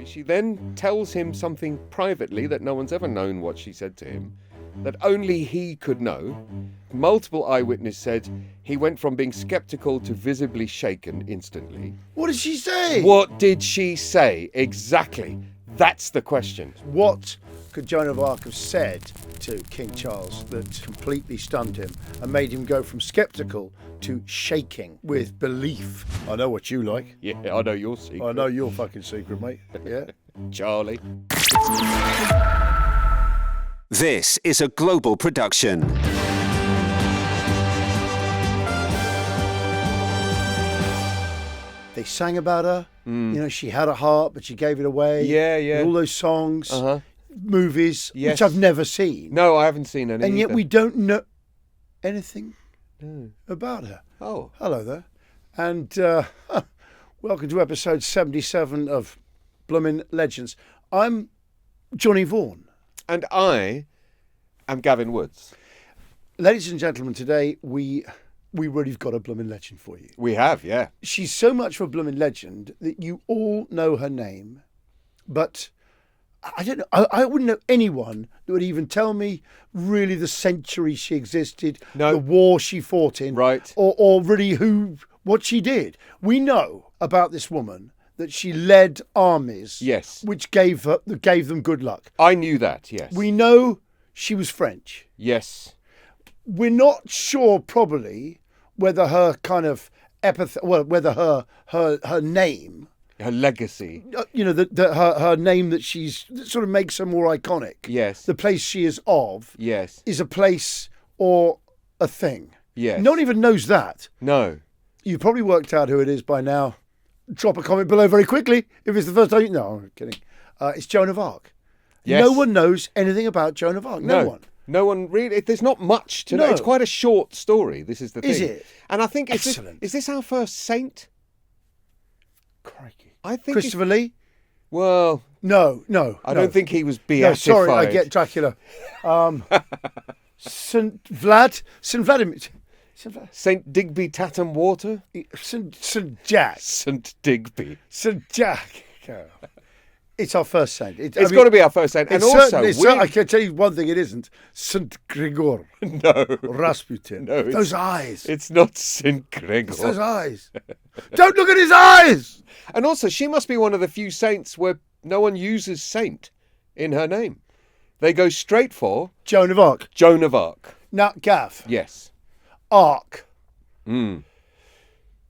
She then tells him something privately that no one's ever known what she said to him, that only he could know. Multiple eyewitnesses said he went from being sceptical to visibly shaken instantly. What did she say? What did she say? Exactly. That's the question. What could Joan of Arc have said to King Charles that completely stunned him and made him go from sceptical to shaking with belief? I know what you like. Yeah, I know your secret. I know your fucking secret, mate. Yeah. Charlie. This is a global production. They sang about her. You know, she had a heart, but she gave it away. Yeah, yeah. All those songs, movies, Yes. which I've never seen. No, I haven't seen any. And yet either. we don't know anything about her. Oh. Hello there. And welcome to episode 77 of Bloomin Legends. I'm Johnny Vaughan. And I am Gavin Woods. Ladies and gentlemen, today we really have got a Bloomin Legend for you. We have, yeah. She's so much of a Bloomin Legend that you all know her name, but I don't know. I wouldn't know anyone that would even tell me really the century she existed, No. the war she fought in, Right. or really what she did. We know about this woman that she led armies, Yes. which gave them good luck. I knew that, yes. We know she was French. Yes. We're not sure probably whether her kind of whether her name, Her legacy. you know, her name that sort of makes her more iconic. Yes. The place she is of Yes. is a place or a thing. Yes. No one even knows that. No. You've probably worked out who it is by now. Drop a comment below very quickly if it's the first time. No, I'm kidding. It's Joan of Arc. Yes. No one knows anything about Joan of Arc. No one. No one really. There's not much to know. No. It's quite a short story. This is the thing. Is it? And I think Excellent. Is this our first saint? Crikey. I think. Christopher Lee? Well, No. I don't think he was No, beatified. sorry, I get Dracula. Saint Vladimir. Saint Vlad- Saint Digby Tatham Water. Saint Jack. Saint Digby. Saint Jack. It's our first saint. It's got to be our first saint. And also, I can tell you one thing: it isn't Saint Gregor. no, Rasputin. No, it's- those eyes. it's not Saint Gregor. It's those eyes. Don't look at his eyes. And also, she must be one of the few saints where no one uses saint in her name. They go straight for Joan of Arc. Joan of Arc. Now, Gav. Yes. Arc. Mm.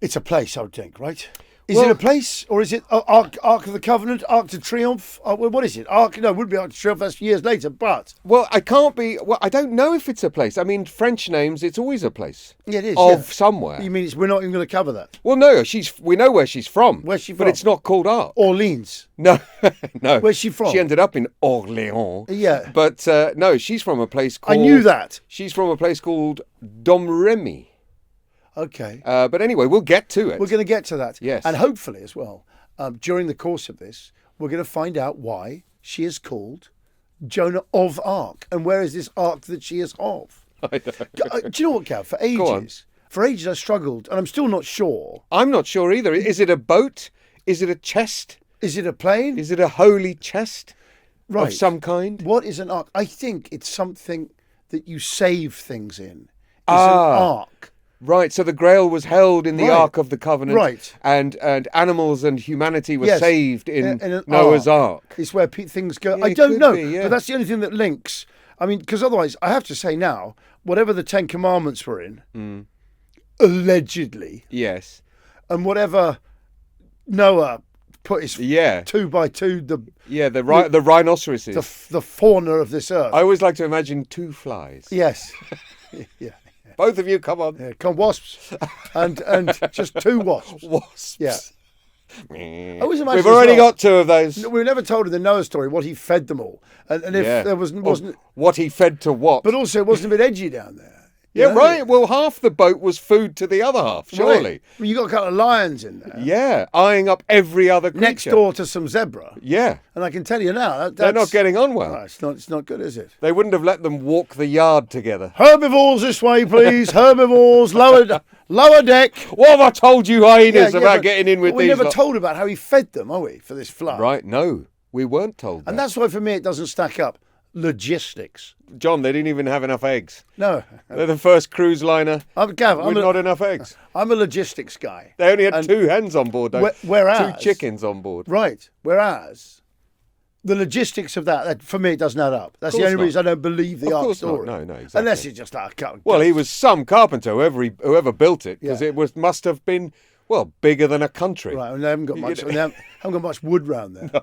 It's a place, I would think, right? Is Well- it a place, or is it Ark of the Covenant, Arc de Triomphe? What is it? Arc? No, it wouldn't be Arc de Triomphe. That's years later. But Well, I can't be. Well, I don't know if it's a place. I mean, French names, it's always a place. yeah, it is. Of yeah. somewhere. You mean we're not even going to cover that? Well, no, we know where she's from. Where's she But from? it's not called Arc. Orleans. No, no. Where's she from? She ended up in Orléans. Yeah. But no, she's from a place called. I knew that. She's from a place called Domremy. Okay. But anyway, we'll get to it. We're going to get to that. Yes. And hopefully as well, during the course of this, we're going to find out why she is called Joan of Arc. And where is this arc that she is of? Do you know what, Gav? For on. ages I struggled, and I'm still not sure. I'm not sure either. Is it a boat? Is it a chest? Is it a plane? Is it a holy chest Right. of some kind? What is an arc? I think it's something that you save things in. It's Ah. an arc. Right, so the Grail was held in the Right. Ark of the Covenant, Right. and animals and humanity were Yes. saved in an Noah's Ark. It's where things go. Yeah, I it don't could know, be, yeah. but that's the only thing that links. I mean, because otherwise, I have to say now, whatever the Ten Commandments were in, allegedly, Yes, and whatever Noah put his yeah, 2x2, the rhinoceroses. the fauna of this earth. I always like to imagine two flies. Yes. Yeah. Both of you, come on. Yeah, come wasps, and just two wasps. Wasps. Yeah. I always imagine We've as already well- got two of those. We were never told in the Noah story what he fed them all, and if Yeah. there wasn't, What he fed to what? but also it wasn't a bit edgy down there. Yeah, You know? right. Well, half the boat was food to the other half, surely. Right. Well, you got a couple of lions in there. Yeah, eyeing up every other creature. Next door to some zebra. Yeah. And I can tell you now, They're not getting on well. No, it's not good, is it? They wouldn't have let them walk the yard together. Herbivores this way, please. Herbivores, lower deck. What have I told you, hyenas, Yeah, about but getting in with we these? never told about how he fed them, are we, for this flood? Right, no, we weren't told that. And that's why, for me, it doesn't stack up. Logistics. John, they didn't even have enough eggs. No. They're the first cruise liner Gav, with not enough eggs. I'm a logistics guy. They only had 2 hens on board, though. Whereas, 2 chickens on board. Right. Whereas, the logistics of that, for me, it doesn't add up. That's the course only not. reason I don't believe the Of Ark course story. not. No, exactly. Unless it's just like a Well, he was some carpenter, whoever built it, because Yeah. it must have been, well, bigger than a country. Right, and they haven't got much. They haven't got much wood round there. No.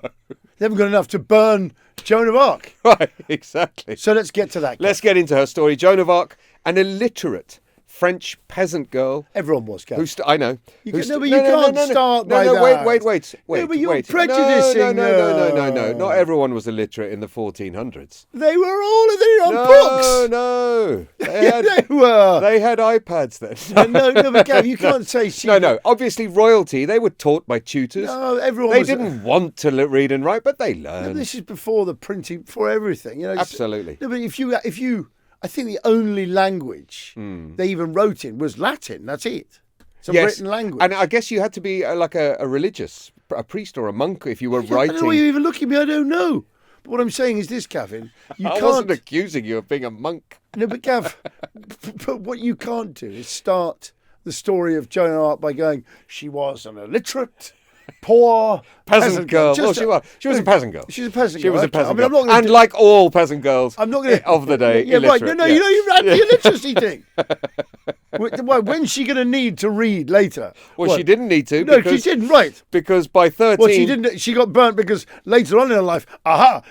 They haven't got enough to burn Joan of Arc. Right, exactly. So let's get to that. Let's get into her story. Joan of Arc, an illiterate French peasant girl. Everyone was, Gav. I know. You can't start by no, that. Wait. Yeah, but you're wait. prejudicing. No. Not everyone was illiterate in the 1400s. They were all on books. No. They were. They had iPads then. No, but Gav, you can't say she. No. Obviously, royalty. They were taught by tutors. No, everyone. They was, didn't want to read and write, but they No, learned. this is before the printing, before everything. You know. Absolutely. No, but if you, I think the only language they even wrote in was Latin. That's it. It's a written language. And I guess you had to be like a religious, a priest or a monk if you were I writing. don't know why you're even looking at me. I don't know. But what I'm saying is this, Gavin. You I can't. wasn't accusing you of being a monk. No, but Gav, but what you can't do is start the story of Joan of Arc by going, she was an illiterate, poor Peasant girl. Well, she was. She was a peasant girl. She's a peasant She girl. was a okay. peasant I mean, I'm girl. not gonna And like all peasant girls I'm not going of the day, Yeah, right. illiterate. No, you had the illiteracy thing. When's she going to need to read later? Well, What? she didn't need to. No, because, she didn't. Right. Because by 13... Well, she didn't. She got burnt because later on in her life,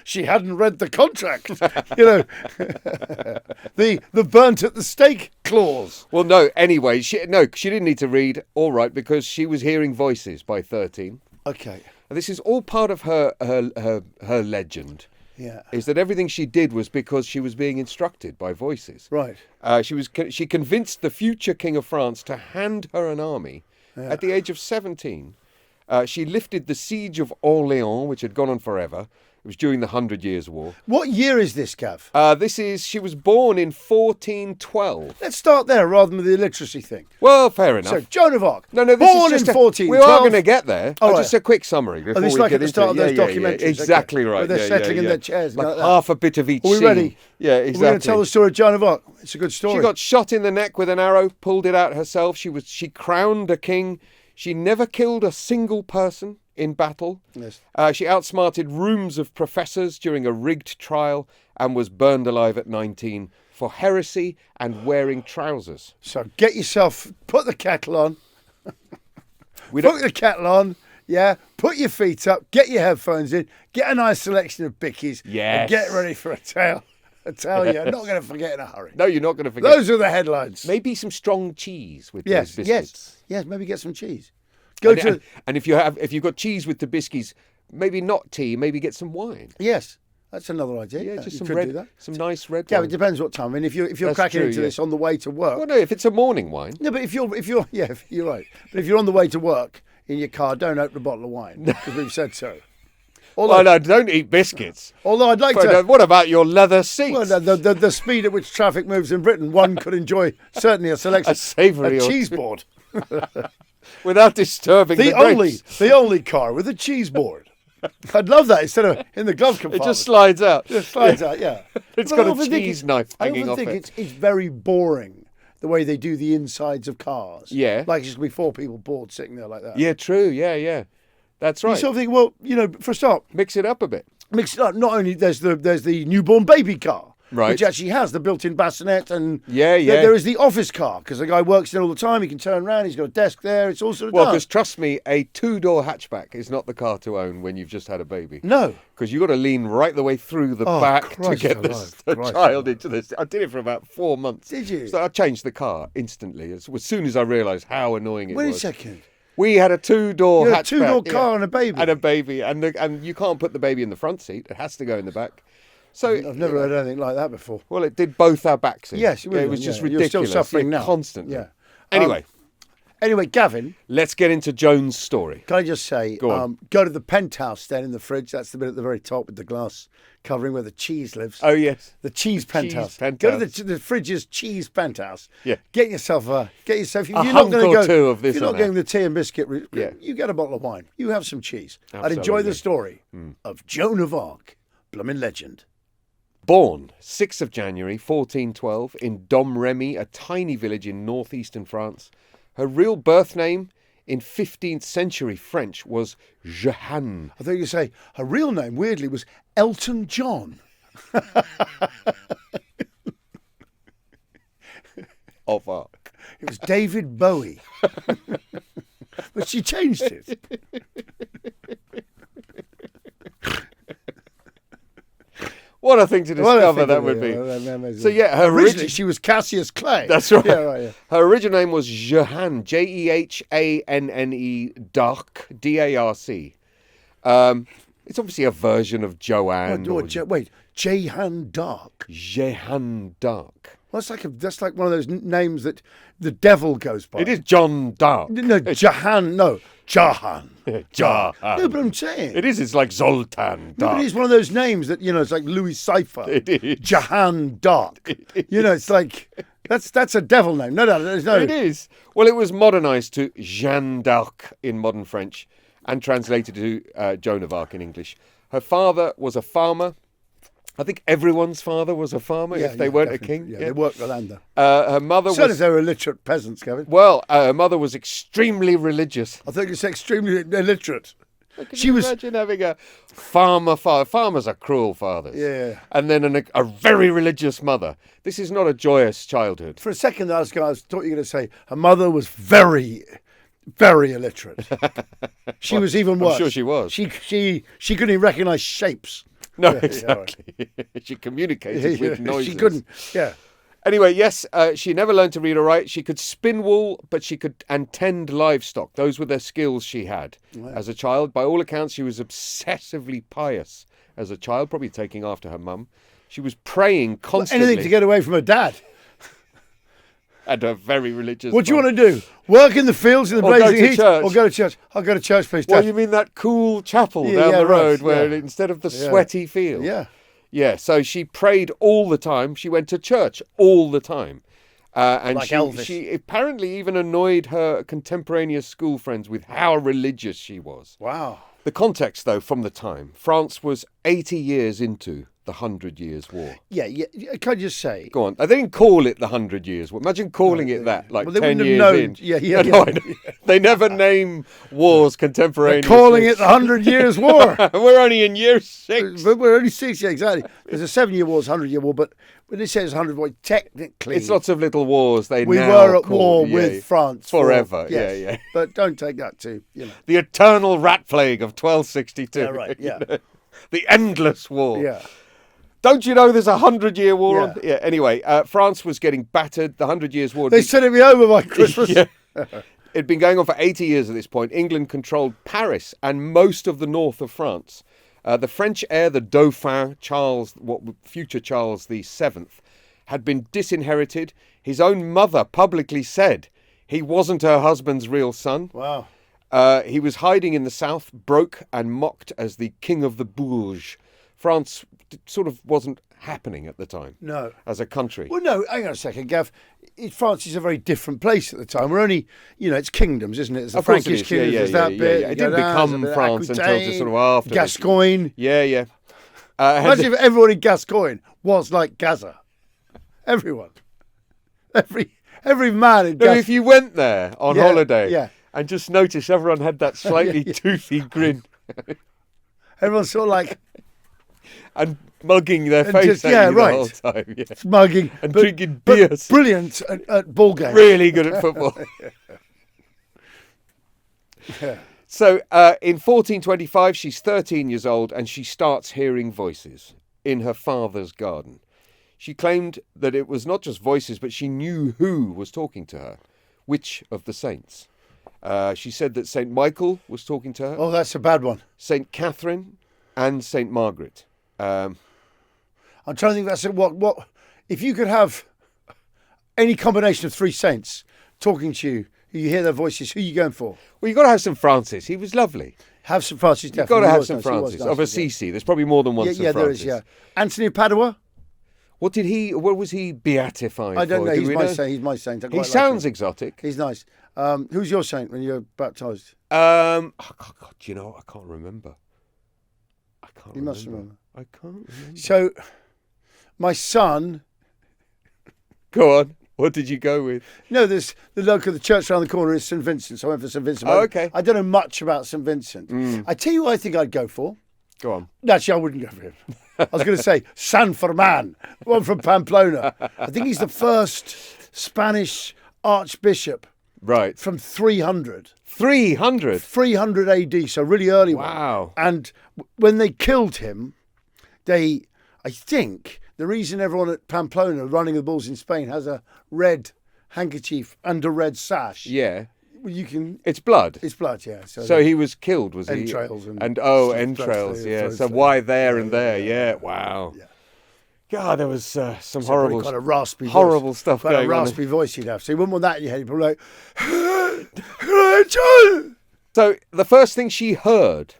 she hadn't read the contract. You know, the burnt at the stake clause. Well, no, anyway, she didn't need to read, all right, because she was hearing voices by 13. Okay. And this is all part of her legend. Yeah. Is that everything she did was because she was being instructed by voices. Right. She convinced the future King of France to hand her an army at the age of 17. She lifted the Siege of Orléans, which had gone on forever. It was during the 100 Years' War. What year is this, Gav? She was born in 1412. Let's start there rather than the illiteracy thing. Well, fair enough. So, Joan of Arc. No, this born is just in 1412. We are going to get there. All right. Just a quick summary before it's we like get at the into start of those it. documentaries. Exactly okay. right. Where they're settling in their chairs. Like half a bit of each Are we scene. ready? Yeah, exactly. We're going to tell the story of Joan of Arc. It's a good story. She got shot in the neck with an arrow, pulled it out herself. She crowned a king. She never killed a single person in battle. Yes. She outsmarted rooms of professors during a rigged trial and was burned alive at 19 for heresy and wearing trousers. So put the kettle on. Put the kettle on. Yeah. Put your feet up. Get your headphones in. Get a nice selection of bickies. Yes. And get ready for a tale. I tell you, I'm not going to forget in a hurry. No, you're not going to forget. Those are the headlines. Maybe some strong cheese with Yes, those biscuits. yes. Maybe get some cheese. And if you've got cheese with the biscuits, maybe not tea, maybe get some wine. Yes, that's another idea. Yeah, just you some could do that. some nice red Yeah, wine. it depends what time. I mean, if you're That's cracking true, into yeah. this on the way to work. Well, no, if it's a morning wine. No, but if you're you're right. But if you're on the way to work in your car, don't open a bottle of wine because we've said so. Although, no, don't eat biscuits. Although I'd like But, to. what about your leather seats? Well, the speed at which traffic moves in Britain, one could enjoy certainly a selection. A savoury or cheese two. board. Without disturbing the grapes. The only car with a cheese board. I'd love that instead of in the glove It compartment. just slides out. It slides out, yeah. It's But got I a often think cheese knife hanging I off often it. think it's very boring the way they do the insides of cars. Yeah. Like it's going to be 4 people bored sitting there like that. Yeah, true. Yeah. That's right. You sort of think, well, for a start, Mix it up a bit. mix it up. Not only there's the newborn baby car, Right. which actually has the built-in bassinet, and Yeah. there is the office car because the guy works in all the time. He can turn around. He's got a desk there. It's all sort of Well, done. because trust me, a 2-door hatchback is not the car to own when you've just had a baby. No. Because you've got to lean right the way through the back to Christ get alive, the Christ child alive. into this. I did it for about 4 months. Did you? So I changed the car instantly as soon as I realised how annoying it Wait a was. second. We had a 2-door You hatchback. had a 2-door car and a baby. And a baby. And you can't put the baby in the front seat. It has to go in the back. So I've never heard anything like that before. Well, it did both our backs in. Yes, it was just You're ridiculous. still suffering now. Constantly. Yeah. Anyway, Gavin, let's get into Joan's story. can I just say, Go on. go to the penthouse then in the fridge. That's the bit at the very top with the glass covering where the cheese lives. Oh, yes. The cheese penthouse. penthouse. Go to the fridge's cheese penthouse. Yeah. Get yourself if you're A not hunk going to or go, two of this if you're or not that. going the tea and biscuit route, Yeah. you get a bottle of wine. You have some cheese. I'd enjoy Absolutely. the story of Joan of Arc, Bloomin Legend. Born 6th of January 1412 in Domremy, a tiny village in northeastern France. Her real birth name in 15th century French was Johanne. I thought you say her real name, weirdly, was Elton John. Of Arc. It was David Bowie. But she changed it. What a thing to discover that would be. So yeah, her Originally, she was Cassius Clay. That's right. Yeah, right, yeah. Her original name was Johanne, Jehanne Darc, D-A-R-C. It's obviously a version of Joanne. Wait, Jehan Dark. Jehanne d'Arc. Well, that's like one of those names that the devil goes by. It is John Dark. No, Jahan. No, Jahan. Jahan. No, but I'm saying. It is. It's like Zoltan No, Dark. but it's one of those names that, it's like Louis Cypher. It is. Jahan Dark. It's like, that's a devil name. No, there's no. It is. Well, it was modernised to Jeanne d'Arc in modern French and translated to Joan of Arc in English. Her father was a farmer. I think everyone's father was a farmer if they weren't definitely. a king. Yeah, they worked the land. Her mother Certainly was... if they were illiterate peasants, Gavin. Well, her mother was extremely religious. I think it's extremely illiterate. Can you imagine having a farmer father? Farmers are cruel fathers. Yeah. And then a very religious mother. This is not a joyous childhood. For a second, I thought you were going to say her mother was very, very illiterate. She was even worse. I'm sure she was. She couldn't even recognise shapes. No, Yeah, exactly. She communicated with noises. She couldn't. Yeah. Anyway, yes, she never learned to read or write. She could spin wool, but she could and tend livestock. Those were the skills she had as a child. By all accounts, she was obsessively pious as a child, probably taking after her mum. She was praying constantly. Anything to get away from her dad. And a very religious What do you mum. want to do? Work in the fields in the Or go blazing to heat? church. Or go to church? I'll go to church, please, Well, Dad. you mean that cool chapel Yeah, down yeah, the road right, where yeah. instead of the Yeah. sweaty field? Yeah. Yeah, so she prayed all the time. She went to church all the time. And Like she, Elvis. she apparently even annoyed her contemporaneous school friends with how religious she was. Wow. The context, though, from the time, France was 80 years into the 100 Years' War. Yeah. Can I just say? Go on. They didn't call it the 100 Years' War. Imagine calling it that, like Well, they 10 wouldn't have years known. in. Yeah. No, I know. They never name wars contemporaneously. Calling it the 100 Years' War. We're only in year 6. But we're only 6, yeah, exactly. There's a 7-year war, 100-year war, but when it says 100 war, technically... It's lots of little wars. we now were at call, war yeah, with France. forever. Yes. Yeah. But don't take that too, The eternal rat plague of 1262. Yeah, right, yeah. The endless war. Yeah. Don't you know there's a 100-year war Yeah. on? Yeah. Anyway, France was getting battered. The 100 Years' War. They said it'd be over by Christmas. Yeah. It'd been going on for 80 years at this point. England controlled Paris and most of the north of France. The French heir, the Dauphin, future Charles VII, had been disinherited. His own mother publicly said he wasn't her husband's real son. Wow. He was hiding in the south, broke and mocked as the king of the Bourges. France sort of wasn't happening at the time. No. As a country. Well, no, hang on a second, Gav. France is a very different place at the time. We're only, it's kingdoms, isn't it? It's the Of course it Frankish is. kingdoms, Yeah, there's that bit. It you didn't go down, become there's a bit of France until just sort of after. Gascoigne. Yeah. Imagine if everyone in Gascoigne was like Gaza. Everyone. Every man in No, Gascoigne. if you went there on Yeah, holiday yeah. and just noticed everyone had that slightly Yeah. toothy grin Everyone's sort of like and mugging their And face just- at yeah, you right. the whole time. Yeah. smugging. And but- drinking but beers. Brilliant at ball games. Really good at football. So in 1425, she's 13 years old and she starts hearing voices in her father's garden. She claimed that it was not just voices, but she knew who was talking to her, which of the saints. She said that St. Michael was talking to her, Oh, that's a bad one. St. Catherine and St. Margaret. I'm trying to think. That's what if you could have any combination of three saints talking to you, you hear their voices. Who are you going for? Well, you've got to have St. Francis. He was lovely. Have St. Francis. You've Definitely. got to have He St. was nice. He was Francis nice, of Assisi. There's probably more than one St. Yeah, there Francis. is. Yeah. Anthony of Padua. What was he beatified I don't for? know. Do He's we my know? saint. He's my saint. I He quite like sounds him. exotic. He's nice. Who's your saint when you're baptised? Oh, God, you know, I can't remember. You must remember. I can't remember. So, my son. Go on. What did you go with? No, there's the church around the corner is St. Vincent, so I went for St. Vincent. Oh, okay. I don't know much about St. Vincent. I tell you what I think I'd go for. Go on. Actually, I wouldn't go for him. I was going to say San Ferman, one from Pamplona. I think he's the first Spanish archbishop Right. from 300. 300? 300 AD, so really early one. Wow. And when they killed him, I think the reason everyone at Pamplona running the bulls in Spain has a red handkerchief and a red sash. Yeah. Well, you can. It's blood. It's blood, yeah. So he was killed, was he? Entrails and entrails, blood, yeah. blood, So blood. why there and there? Yeah. Wow. Yeah. God, there was some Probably horrible, quite a raspy horrible voice. stuff Quite going a on. raspy voice he'd have. So you wouldn't want that in your head. You'd be like, So the first thing she heard,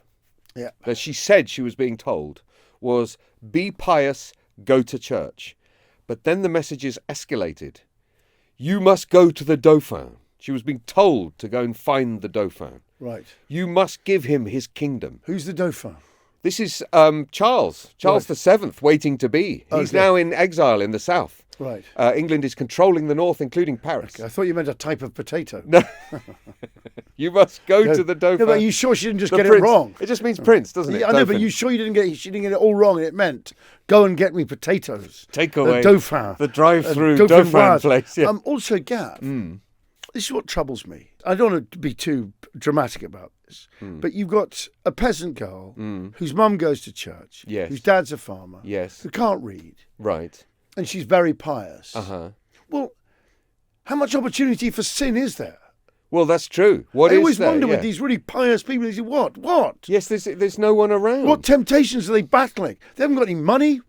yeah. that she said she was being told, was be pious, go to church. But then the messages escalated. You must go to the Dauphin. She was being told to go and find the Dauphin. Right. You must give him his kingdom. Who's the Dauphin? This is Charles VII, waiting to be. He's Okay. now in exile in the south. Right. England is controlling the north, including Paris. I thought you meant a type of potato. No. You must go to the Dauphin. No, but are you sure she didn't just The get prince. it wrong? It just means prince, doesn't it? I know, but Dauphin. you sure she didn't get it all wrong? And it meant go and get me potatoes. Take The away Dauphin. the drive-through Dauphin Dauphin place. Yeah. Also, Gav, this is what troubles me. I don't want to be too dramatic about this, but you've got a peasant girl whose mum goes to church, Yes. whose dad's a farmer, Yes. who can't read, Right. and she's very pious. Uh-huh. Well, how much opportunity for sin is there? Well, that's true. What I is always there? wonder Yeah. with these really pious people, they say, what? Yes, there's no one around. What temptations are they battling? They haven't got any money.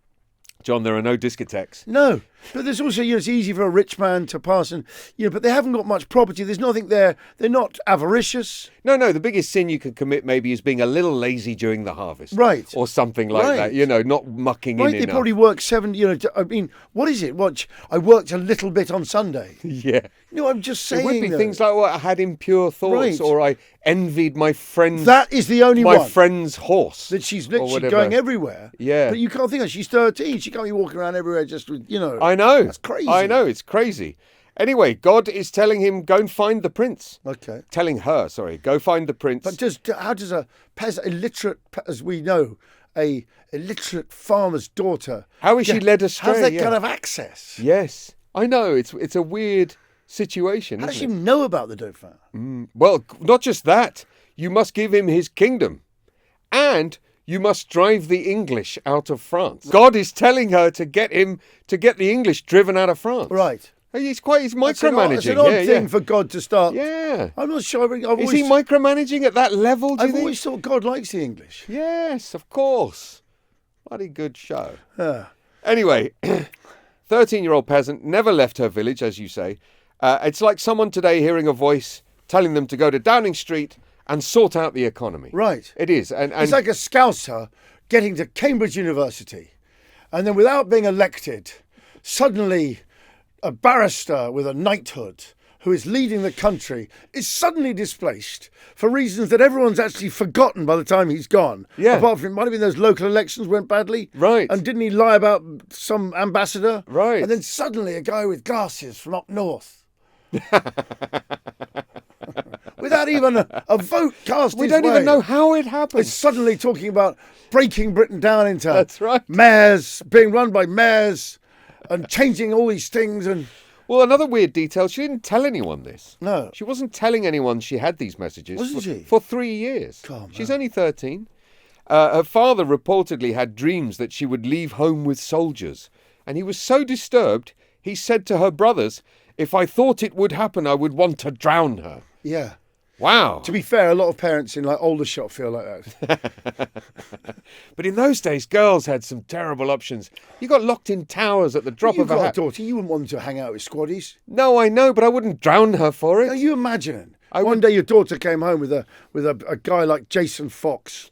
John, there are no discotheques. No, but there's also, it's easy for a rich man to pass and, but they haven't got much property. There's nothing there. They're not avaricious. No, the biggest sin you can commit maybe is being a little lazy during the harvest. Right. Or something like Right. that, not mucking Right, in they enough. probably work 7, I mean, what is it? I worked a little bit on Sunday. Yeah. I'm just saying. It would be though, things like, I had impure thoughts, Right. or I envied my friend's that is the only one. friend's horse. That she's or literally whatever. going everywhere. Yeah. But you can't think of it. She's 13. She can't be walking around everywhere just with, I know. That's crazy. I know, it's crazy. Anyway, God is telling him, go and find the prince. Okay. Telling her, go find the prince. But how does a peasant, illiterate, as we know, a illiterate farmer's daughter... How is she led astray? Has that Yeah. kind of access? Yes, I know. It's a weird situation. How does she Isn't know about the Dauphin? it? Well, not just that. You must give him his kingdom. And you must drive the English out of France. God is telling her to get the English driven out of France. Right. He's That's micromanaging. an odd yeah, thing yeah. for God to start. Yeah. I'm not sure. Is he micromanaging at that level, do you I've think? always thought God likes the English. Yes, of course. Bloody good show. Ah. Anyway, 13-year-old peasant never left her village, as you say. It's like someone today hearing a voice telling them to go to Downing Street and sort out the economy. Right. It is. And It's like a scouser getting to Cambridge University and then without being elected, suddenly a barrister with a knighthood who is leading the country is suddenly displaced for reasons that everyone's actually forgotten by the time he's gone. Yeah. Apart from it might have been those local elections went badly. Right. And didn't he lie about some ambassador? Right. And then suddenly a guy with glasses from up north. Without even a vote cast we his don't way, even know how it happened. is suddenly talking about breaking Britain down into That's right. mayors, being run by mayors, and changing all these things. And Well, another weird detail, she didn't tell anyone this. No. She wasn't telling anyone she had these messages. Wasn't she? For 3 years. Come She's on. only 13. Her father reportedly had dreams that she would leave home with soldiers. And he was so disturbed, he said to her brothers, if I thought it would happen, I would want to drown her. yeah, Wow. To be fair, a lot of parents in like Aldershot feel like that. But in those days, girls had some terrible options. You got locked in towers at the drop You've of a got a hat. daughter. You wouldn't want them to hang out with squaddies. No, I know, but I wouldn't drown her for Now it. you imagine. I One would- day your daughter came home with a guy like Jason Fox.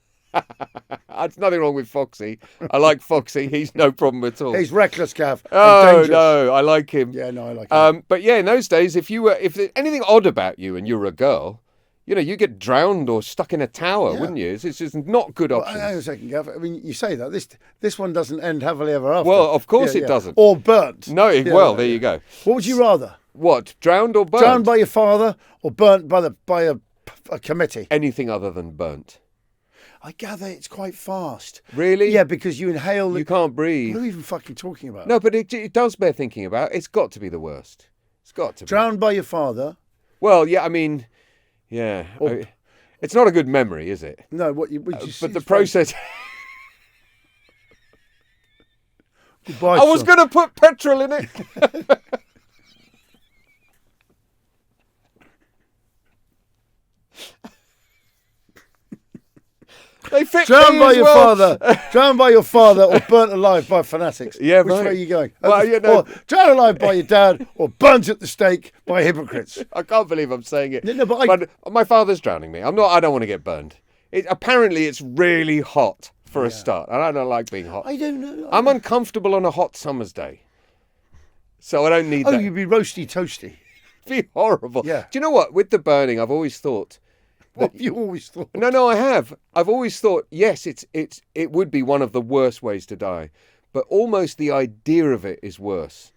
There's nothing wrong with Foxy. I like Foxy. He's no problem at all. He's reckless, Gav. and Oh dangerous. no, I like him. Yeah, no, I like him. But yeah, in those days, if there's anything odd about you and you're a girl, you get drowned or stuck in a tower, wouldn't you? It's just not good Well, options. hang on a second, Gav. I mean, you say that this one doesn't end happily ever after. Well, of course it doesn't. Or burnt. No, Yeah, there you go. What would you rather? What, drowned or burnt? Drowned by your father or burnt by a committee? Anything other than burnt. I gather it's quite fast. Really? Yeah, because you inhale. You can't breathe. What are we even fucking talking about? No, but it does bear thinking about. It's got to be the worst. It's got to be. Drowned by your father. Well, yeah, I mean, yeah. It's not a good memory, is it? No, But the process... Goodbye, I was son. going to put petrol in it. They fit Drowned me by as your well. father. Drowned by your father or burnt alive by fanatics. Yeah, Which right. way are you going? Well, Or drowned alive by your dad or burnt at the stake by hypocrites. I can't believe I'm saying it. No, but my father's drowning me. I don't want to get burned. Apparently, it's really hot for a start, and I don't like being hot. I don't know. I'm uncomfortable on a hot summer's day, so I don't need Oh, that. you'd be roasty toasty. It'd be horrible. Yeah. Do you know what? With the burning, I've always thought. What you always thought. No, I have. I've always thought, yes, it would be one of the worst ways to die, but almost the idea of it is worse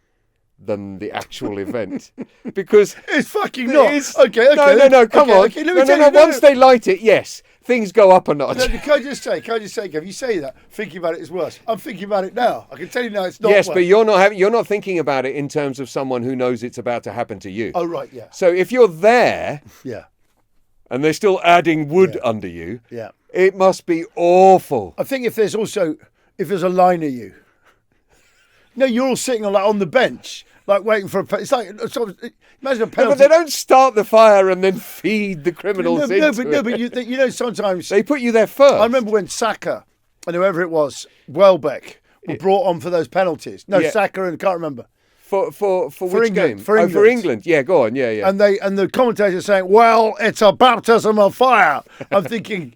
than the actual event, because It's fucking not. Okay. No, come on. Okay, let me tell no. you. Once they light it, yes, things go up a notch. No, can I just say, Gav, you say that, thinking about it is worse. I'm thinking about it now. I can tell you now it's not Yes, worse. but you're not thinking about it in terms of someone who knows it's about to happen to you. Oh, right, yeah. So if you're there Yeah, and they're still adding wood under you, yeah. it must be awful. I think if there's a line of you. No, you're all sitting on the bench, like waiting for it's like sort of, imagine a No, penalty. but they don't start the fire and then feed the criminals into it. But sometimes They put you there first. I remember when Saka and whoever it was, Welbeck, were brought on for those penalties. No, Yeah. Saka and I can't remember. For which England, game? for Oh, for England. England. Yeah, go on. Yeah. And the commentators saying, "Well, it's a baptism of fire." I'm thinking,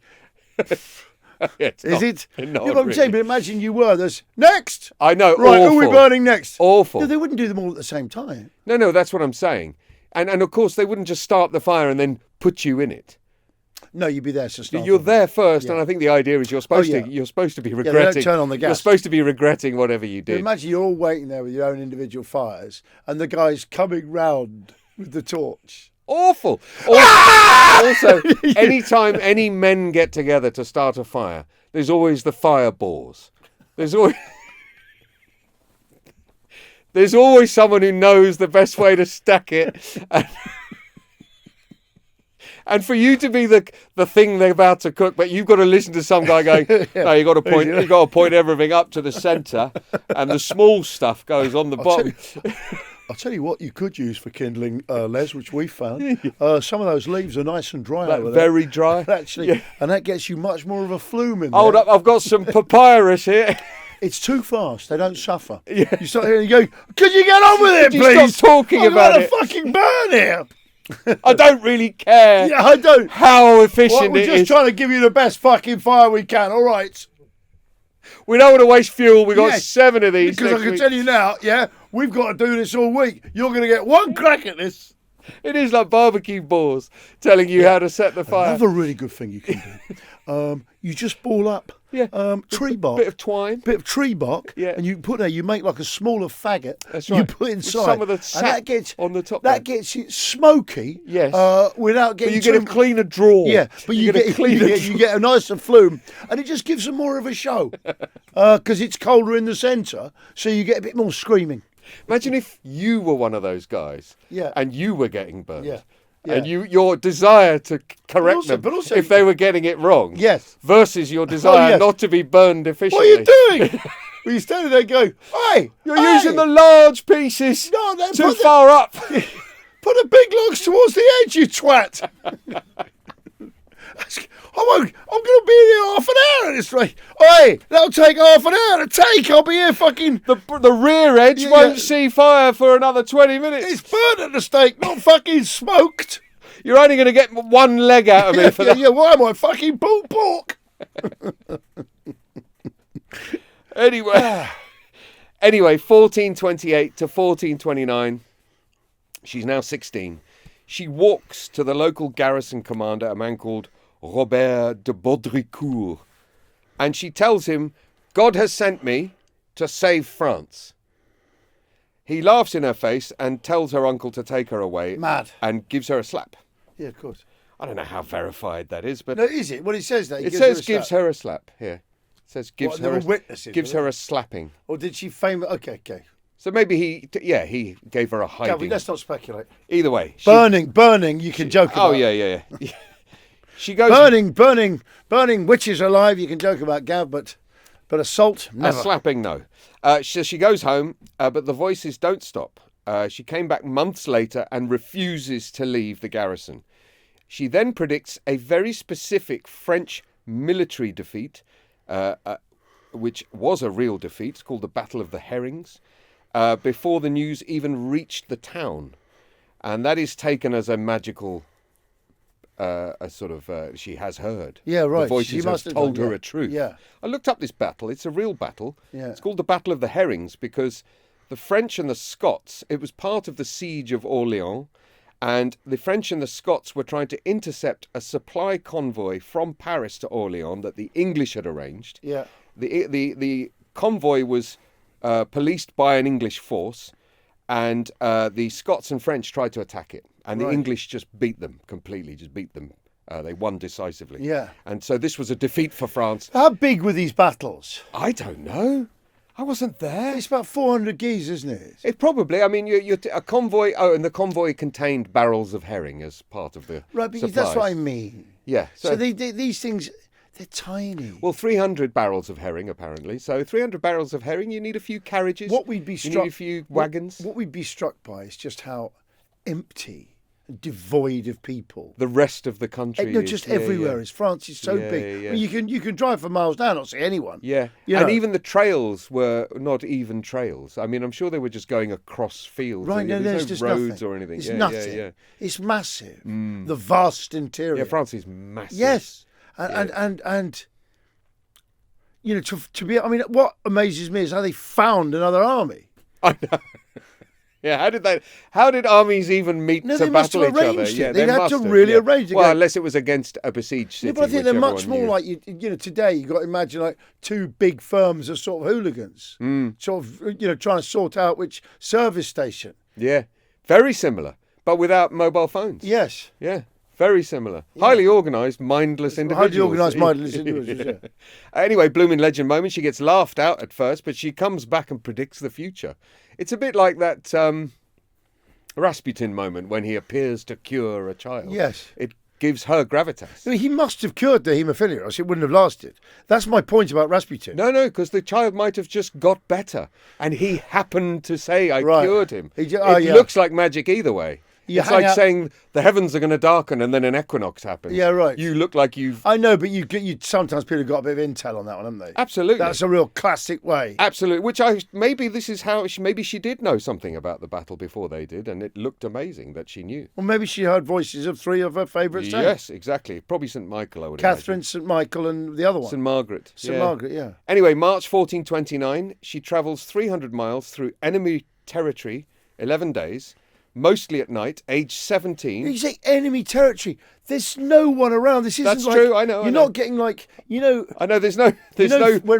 It's is not- it? Not You know what I'm really. saying? But imagine you were. There's next. I know. Right, awful. who are we burning next? Awful. No, they wouldn't do them all at the same time. No, that's what I'm saying. And of course they wouldn't just start the fire and then put you in it. No, you'd be there to start. You're them. there first, and I think the idea is you're supposed yeah. to be they regretting. don't turn on the You're gas. supposed to be regretting whatever you But did. imagine you're all waiting there with your own individual fires, and the guy's coming round with the torch. Awful. Also, anytime any men get together to start a fire, there's always the fireballs. There's always someone who knows the best way to stack it. And for you to be the thing they're about to cook, but you've got to listen to some guy going, no, you got to point everything up to the centre, and the small stuff goes on the bottom. I'll tell you what you could use for kindling, Les, which we found. Some of those leaves are nice and dry over there. Very dry. Actually, Yeah. and that gets you much more of a flume in there. Hold up, I've got some papyrus here. It's too fast. They don't suffer. Yeah. You start hearing you go, could you get on with it, Could you please? stop talking I'm about gonna it? fucking burn here. I don't really care Yeah, I don't. how Well, efficient we're it just is. trying to give you the best fucking fire we can. All right. We don't want to waste fuel. We've got Yes, 7 of these. Because I next can week. tell you now, yeah, we've got to do this all week. You're going to get one crack at this. It is like barbecue balls telling you how to set the fire. Another really good thing you can do. You just ball up tree bark. Bit of twine. Bit of tree bark, Yeah. and you put there. You make like a smaller faggot. That's You right. put With inside, some of the and sap that gets on the top That there. gets it smoky. Yes. Without But getting you get a too- cleaner draw. Yeah, but you get a get cleaner you get a nicer flume, and it just gives them more of a show because it's colder in the centre, so you get a bit more screaming. Imagine if you were one of those guys. Yeah. And you were getting burned. Yeah. And your desire to correct also- them but also- if they were getting it wrong. Yes. Versus your desire yes. not to be burned efficiently. What are you doing? Well, you're standing there going, "Hey, You're using the large pieces No, too far up. Put the big logs towards the edge, you twat. I'm going to be here half an hour at this rate. Oi, that'll take half an hour to take. I'll be here fucking... The rear edge won't see fire for another 20 minutes. It's burnt at the stake, not fucking smoked. You're only going to get one leg out of me for that. Yeah, why am I fucking pulled pork? Anyway, 1428 to 1429. She's now 16. She walks to the local garrison commander, a man called Robert de Baudricourt, and she tells him, God has sent me to save France. He laughs in her face and tells her uncle to take her away. Mad. And gives her a slap. Yeah, of course. I don't know how verified that is, but... No, is it? Well, it says that. It says gives her a slap, here. It says gives What, her witnesses, gives her a slapping. Or did she fame... Okay. So maybe he gave her a hiding. Gavin, let's not speculate. Either way. Burning, you can joke about. Oh, yeah. She goes... Burning witches alive, you can joke about, Gav, but assault, never. A slapping, no. She goes home, but the voices don't stop. She came back months later and refuses to leave the garrison. She then predicts a very specific French military defeat, which was a real defeat. It's called the Battle of the Herrings, before the news even reached the town. And that is taken as a magical... she has heard. Yeah, right. The voices have told her a truth. Yeah. I looked up this battle. It's a real battle. Yeah. It's called the Battle of the Herrings because the French and the Scots, it was part of the Siege of Orléans, and the French and the Scots were trying to intercept a supply convoy from Paris to Orléans that the English had arranged. Yeah. The convoy was policed by an English force, and the Scots and French tried to attack it. And the English just beat them completely, they won decisively. Yeah. And so this was a defeat for France. How big were these battles? I don't know. I wasn't there. It's about 400 geese, isn't it? It probably. I mean, a convoy. Oh, and the convoy contained barrels of herring as part of the Right, but supplies. that's what I mean. Yeah. So these things, they're tiny. Well, 300 barrels of herring, apparently. So 300 barrels of herring, you need a few carriages. What we'd be struck, you need a few wagons. What we'd be struck by is just how empty, devoid of people. The rest of the country. No, just everywhere. Is France is so big. Yeah. I mean, you can drive for miles now and not see anyone. Yeah, and even the trails were not even trails. I mean, I'm sure they were just going across fields. Right, there's just roads nothing. or anything. It's Yeah, nothing. Yeah. It's massive. The vast interior. Yeah, France is massive. Yes, and you know, to be. I mean, what amazes me is how they found another army. I know. Yeah, how did armies even meet to battle each other? Yeah, they had to really arrange it. Well, unless it was against a besieged city. Yeah, but I think they're much more knew. like you know, today you've got to imagine like two big firms of sort of hooligans, sort of, you know, trying to sort out which service station. Yeah, very similar, but without mobile phones. Yes. Yeah. Very similar. Yeah. Highly organised, mindless individuals. Highly organised, mindless individuals, yeah. Anyway, Bloomin' Legend moment. She gets laughed out at first, but she comes back and predicts the future. It's a bit like that Rasputin moment when he appears to cure a child. Yes. It gives her gravitas. I mean, he must have cured the haemophilia, or else it wouldn't have lasted. That's my point about Rasputin. No, because the child might have just got better, and he happened to say, I cured him. It looks like magic either way. It's like saying the heavens are going to darken and then an equinox happens. Yeah, right. You look like you've... I know, but you sometimes people have got a bit of intel on that one, haven't they? Absolutely. That's a real classic way. Absolutely. Maybe this is how... Maybe she did know something about the battle before they did, and it looked amazing that she knew. Well, maybe she heard voices of three of her favourite saints. Yes, exactly. Probably St. Michael, I would Catherine, imagine. St. Michael and the other one. St. Margaret. St. Margaret, yeah. Anyway, March 1429, she travels 300 miles through enemy territory, 11 days... Mostly at night, age 17. You say enemy territory. There's no one around. This isn't That's like... true, I know. You're not getting like, you know... I know, there's no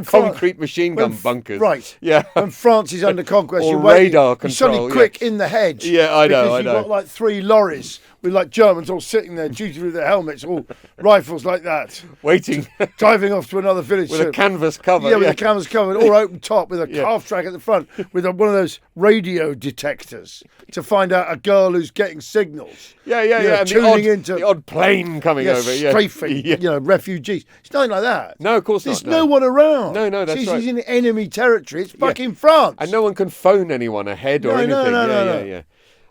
concrete machine gun bunkers. Right. Yeah. When France is under conquest, or radar control. You're suddenly quick in the hedge. Yeah, I know, because you've got like 3 lorries with like Germans all sitting there, duty with their helmets, all rifles like that. Waiting. Driving off to another village. With a canvas cover. Yeah, with a canvas cover, all open top, with a calf track at the front, with one of those radio detectors to find out a girl who's getting signals. Yeah. And tuning into the odd plane coming over. Yeah. Strafing, you know, refugees. It's nothing like that. No, of course not. There's no one around. No, that's right. She's in enemy territory. It's fucking France. And no one can phone anyone ahead or anything. No. Yeah.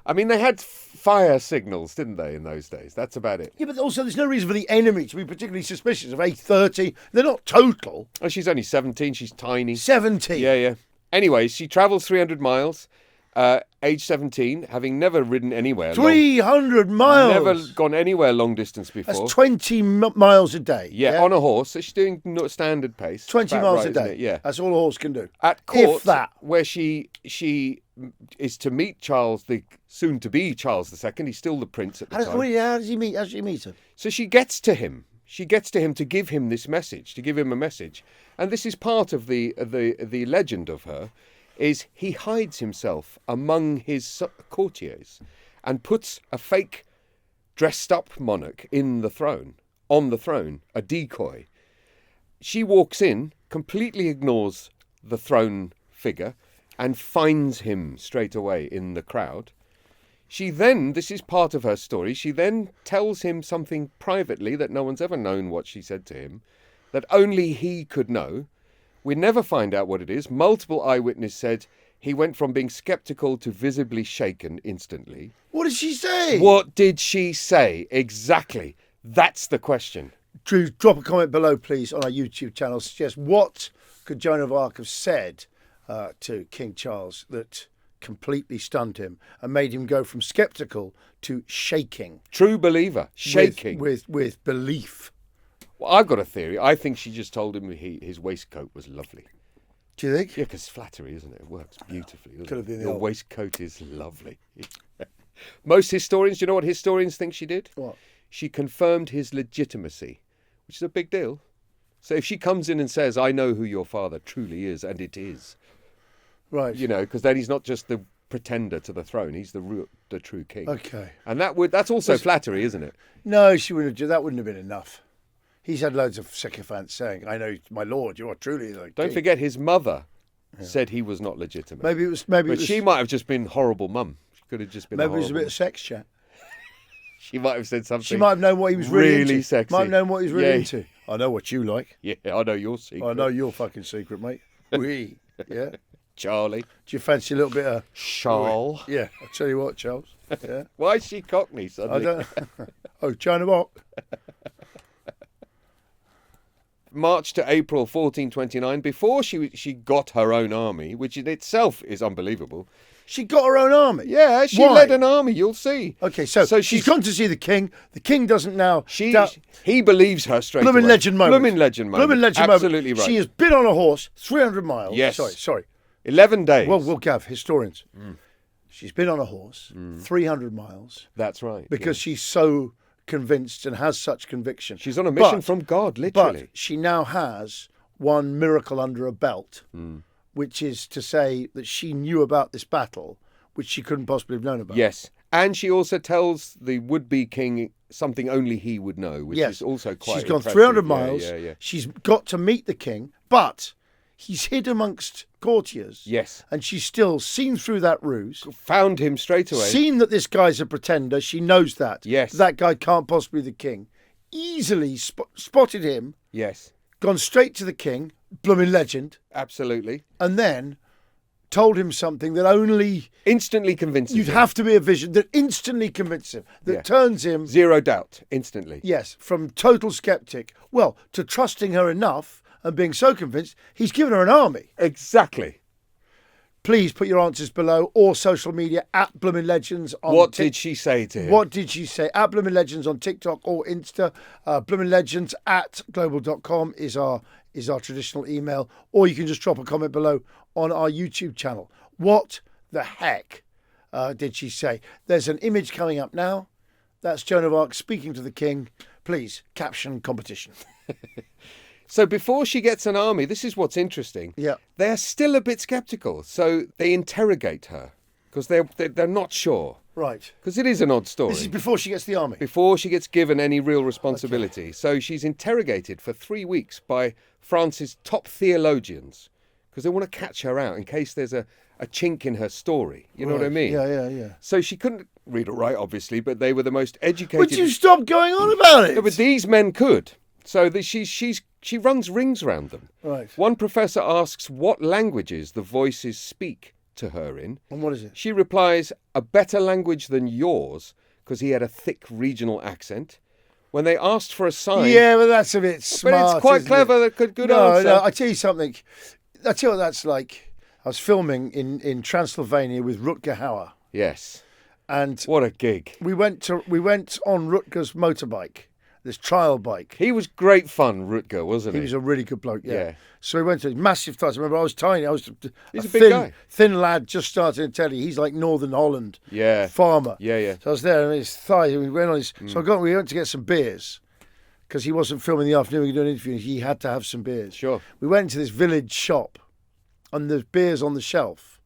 I mean, they had fire signals, didn't they, in those days? That's about it. Yeah, but also there's no reason for the enemy to be particularly suspicious of A30. They're not total. Oh, she's only 17. She's tiny. 70. Yeah. Anyway, she travels 300 miles, age 17, having never ridden anywhere. 300 miles. Never gone anywhere long distance before. That's 20 miles a day. Yeah, on a horse. So she's doing standard pace. 20 About miles right, a day. isn't it? Yeah. That's all a horse can do. At court, If that. where she is to meet Charles, the soon-to-be Charles II. He's still the prince at the time. How does she meet him? So she gets to him. She gets to him to give him this message, to give him a message. And this is part of the legend of her, is he hides himself among his courtiers and puts a fake dressed-up monarch on the throne, a decoy. She walks in, completely ignores the throne figure, and finds him straight away in the crowd. She then, this is part of her story, she then tells him something privately that no one's ever known what she said to him, that only he could know. We never find out what it is. Multiple eyewitnesses said he went from being sceptical to visibly shaken instantly. What did she say? What did she say? Exactly. That's the question. Drew, drop a comment below, please, on our YouTube channel. Suggest what could Joan of Arc have said to King Charles that completely stunned him and made him go from sceptical to shaking. True believer. Shaking. With belief. Well, I've got a theory. I think she just told him his waistcoat was lovely. Do you think? Yeah, because flattery, isn't it? It works beautifully. Could have been Your waistcoat is lovely. Most historians, do you know what historians think she did? What? She confirmed his legitimacy, which is a big deal. So if she comes in and says, I know who your father truly is, and it is. Right. You know, because then he's not just the pretender to the throne, he's the true king. Okay. And that's also flattery, isn't it? No, that wouldn't have been enough. He's had loads of sycophants saying, I know, my lord, you are truly the king. Don't forget his mother said he was not legitimate. But she might have just been horrible mum. She could have just been maybe it was a bit of sex chat. She might have said something. She might have known what he was really into. Sexy. Might have known what he was really into. I know what you like. Yeah, I know your secret. I know your fucking secret, mate. Oui. Yeah. Charlie. Do you fancy a little bit of Charles? Yeah, I'll tell you what, Charles. Yeah. Why is she Cockney suddenly? I don't. Oh, Joan of Arc. March to April 1429, before she got her own army, which in itself is unbelievable. She got her own army. Yeah, she Why? led an army. You'll see. Okay, so she's gone to see the king. The king doesn't now. He believes her straight Bloomin away. Legend moment. Bloomin Legend moment. Bloomin Legend moment. Absolutely right. She has been on a horse 300 miles. Yes. Sorry. 11 days. Well, Gav, historians. She's been on a horse 300 miles. That's right. Because she's so convinced and has such conviction. She's on a mission from God, literally. But she now has one miracle under her belt, which is to say that she knew about this battle, which she couldn't possibly have known about. Yes. And she also tells the would-be king something only he would know, which is also quite She's gone impressive. 300 miles. Yeah. She's got to meet the king, but he's hid amongst courtiers. Yes. And she's still seen through that ruse. Found him straight away. Seen that this guy's a pretender. She knows that. Yes. That guy can't possibly be the king. Easily spotted him. Yes. Gone straight to the king. Bloomin Legend. Absolutely. And then told him something that only... Instantly convinces You'd him. have to be a vision that instantly convinces him. That turns him... Zero doubt. Instantly. Yes. From total skeptic, well, to trusting her enough and being so convinced, he's given her an army. Exactly. Please put your answers below or social media at Bloomin Legends. What did she say to him? What did she say? At Bloomin Legends on TikTok or Insta. Bloomin Legends at global.com is our traditional email. Or you can just drop a comment below on our YouTube channel. What the heck did she say? There's an image coming up now. That's Joan of Arc speaking to the king. Please, caption competition. So before she gets an army, this is what's interesting. Yeah. They're still a bit sceptical. So they interrogate her because they're not sure. Right. Because it is an odd story. This is before she gets the army. Before she gets given any real responsibility. Okay. So she's interrogated for 3 weeks by France's top theologians because they want to catch her out in case there's a chink in her story. You know what I mean? Yeah. So she couldn't read or write, obviously, but they were the most educated. Would you stop going on about it? No, but these men could. So she runs rings around them. Right. One professor asks what languages the voices speak to her in. And what is it? She replies, a better language than yours, because he had a thick regional accent. When they asked for a sign... Yeah, but that's a bit smart, But it's quite isn't clever, it? good answer. No, I tell you something. I tell you what that's like. I was filming in Transylvania with Rutger Hauer. Yes. And what a gig. We went on Rutger's motorbike, this trial bike. He was great fun, Rutger, wasn't he? He was a really good bloke, yeah. Yeah. So we went to massive thighs. Remember, I was tiny. I was He's a big guy. thin lad just starting to tell you. He's like Northern Holland farmer. Yeah, yeah. So I was there, and his thighs, and we went on his... So we went to get some beers, because he wasn't filming in the afternoon. We could do an interview, and he had to have some beers. Sure. We went into this village shop, and there's beers on the shelf.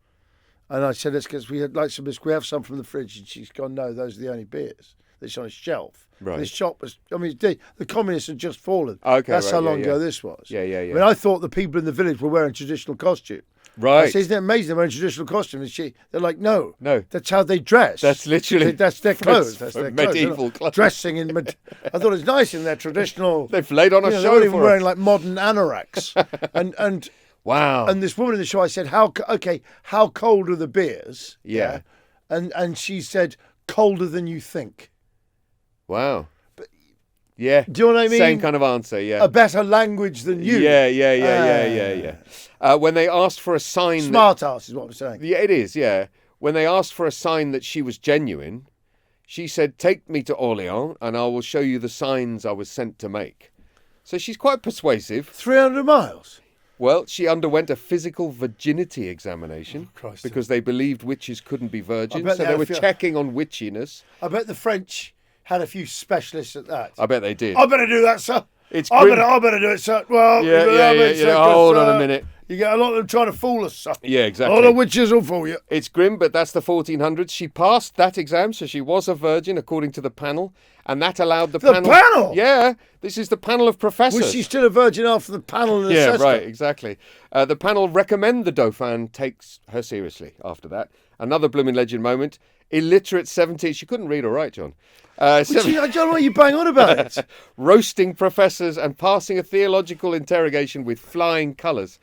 And I said, we'd like some beers. Can we have some from the fridge? And she's gone, no, those are the only beers. That's on a shelf. Right. This shop was, the communists had just fallen. Okay, That's right, how long ago this was. Yeah. I mean, I thought the people in the village were wearing traditional costume. Right. I said, isn't it amazing they're wearing traditional costume? And they're like, no. No. That's how they dress. That's literally... That's their clothes. That's their medieval clothes. Dressing in... I thought it was nice in their traditional... They've laid on a show they're not even for wearing us. like modern anoraks. and Wow. And this woman in the show, I said, how cold are the beers? Yeah. And she said, colder than you think. Wow. Yeah. Do you know what I mean? Same kind of answer, yeah. A better language than you. Yeah. When they asked for a sign... Smart ass is what I'm saying. Yeah, it is, yeah. When they asked for a sign that she was genuine, she said, take me to Orléans and I will show you the signs I was sent to make. So she's quite persuasive. 300 miles? Well, she underwent a physical virginity examination because they believed witches couldn't be virgins, so they were checking on witchiness. I bet the French had a few specialists at that. I bet they did. I better do that, sir. I better do it, sir. Well, yeah. Hold on a minute. You get a lot of them trying to fool us, sir. Yeah, exactly. A lot of witches will fool you. It's grim, but that's the 1400s. She passed that exam, so she was a virgin, according to the panel, and that allowed the panel... The panel? Yeah, this is the panel of professors. Was she still a virgin after the panel and Yeah, assessed right, her? exactly. The panel recommend the Dauphin takes her seriously after that. Another Bloomin Legend moment. Illiterate 17... She couldn't read or write, John. I don't know what you bang on about it. Roasting professors and passing a theological interrogation with flying colours.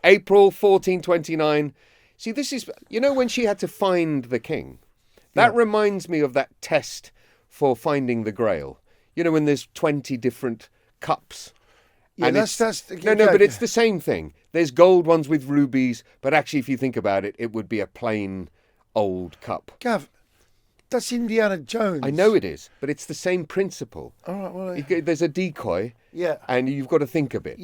April 1429. See, this is... You know when she had to find the king? That reminds me of that test for finding the Grail. You know, when there's 20 different cups. Yeah, and that's but it's the same thing. There's gold ones with rubies, but actually, if you think about it, it would be a plain old cup. Gav, that's Indiana Jones. I know it is, but it's the same principle. All right, well... There's a decoy, and you've got to think a bit.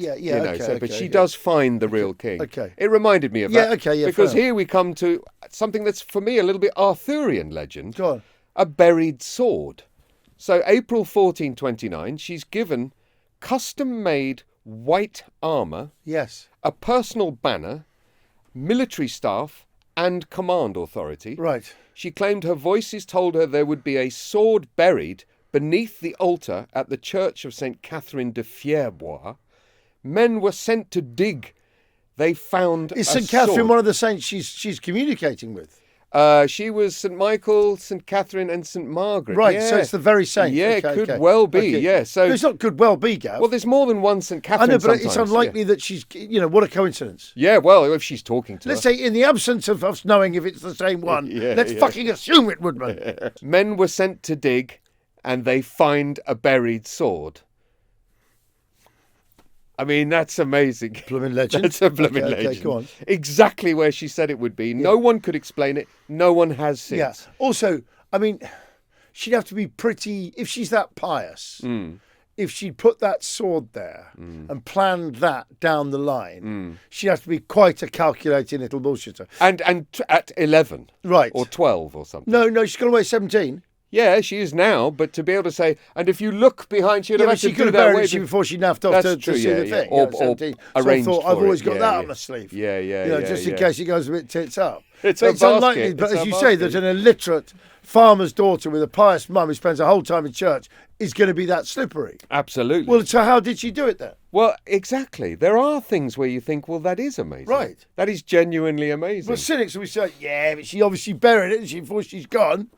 But she does find the real king. Okay. It reminded me of that. Because fair. here we come to something that's, for me, a little bit Arthurian legend. Go on. A buried sword. So April 1429, she's given custom-made white armour, Yes. a personal banner, military staff, and command authority. Right. She claimed her voices told her there would be a sword buried beneath the altar at the church of St. Catherine de Fierbois. Men were sent to dig. They found Is a St. Catherine sword. one of the saints she's communicating with? She was St. Michael, St. Catherine and St. Margaret. Right, yeah. so it's the very saint. Yeah, Okay, it could well be, yeah. So it's not could well be, Gav. well, there's more than one St. Catherine I know, but it's sometimes, unlikely that she's, what a coincidence. Yeah, well, if she's talking to Let's her. say, in the absence of us knowing if it's the same one, let's fucking assume it, Woodman. Men were sent to dig and they find a buried sword. I mean, that's amazing. Bloomin' legend. That's a bloomin' legend. Okay, go on. Exactly where she said it would be. No one could explain it. No one has since. Yeah. Also, I mean, she'd have to be pretty, if she's that pious, if she'd put that sword there and planned that down the line, she'd have to be quite a calculating little bullshitter. And at 11. Right. Or 12 or something. No, she's gone away at 17. Yeah, she is now, but to be able to say, and if you look behind, she'd have Yeah, had but she to could do have that buried way. it before she naffed off to see the thing. Or 17. arranged So I thought, for I've always it. got Yeah, that yeah. on my sleeve. Yeah. Just in case it goes a bit tits up. It's But a it's unlikely, basket. but It's as a you say, that basket. an illiterate farmer's daughter with a pious mum who spends her whole time in church is going to be that slippery. Absolutely. Well, so how did she do it then? Well, exactly. There are things where you think, well, that is amazing. Right. That is genuinely amazing. Well, cynics will say, yeah, but she obviously buried it before she's gone.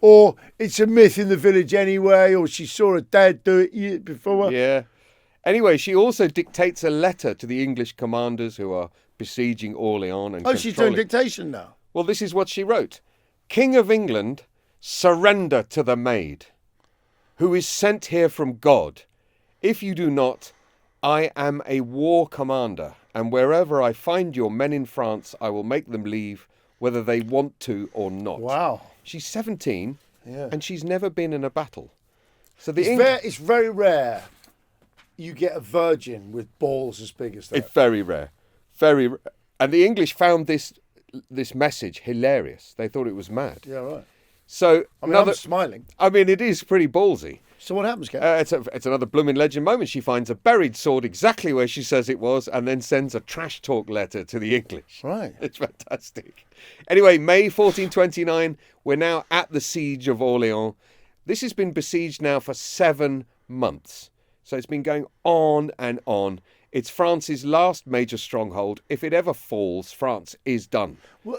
Or it's a myth in the village anyway, or she saw her dad do it before. Yeah. Anyway, she also dictates a letter to the English commanders who are besieging Orléans and Oh, she's doing controlling. dictation now. Well, this is what she wrote. King of England, surrender to the maid, who is sent here from God. If you do not, I am a war commander, and wherever I find your men in France, I will make them leave, whether they want to or not. Wow. She's 17, Yeah. and she's never been in a battle. So It's very rare you get a virgin with balls as big as that. It's very rare. Very rare. And the English found this message hilarious. They thought it was mad. Yeah, right. So I'm smiling. I mean, it is pretty ballsy. So what happens, Gav? It's another Bloomin Legend moment. She finds a buried sword exactly where she says it was, and then sends a trash talk letter to the English. Right. It's fantastic. Anyway, May 1429, we're now at the Siege of Orléans. This has been besieged now for 7 months. So it's been going on and on. It's France's last major stronghold. If it ever falls, France is done. Well,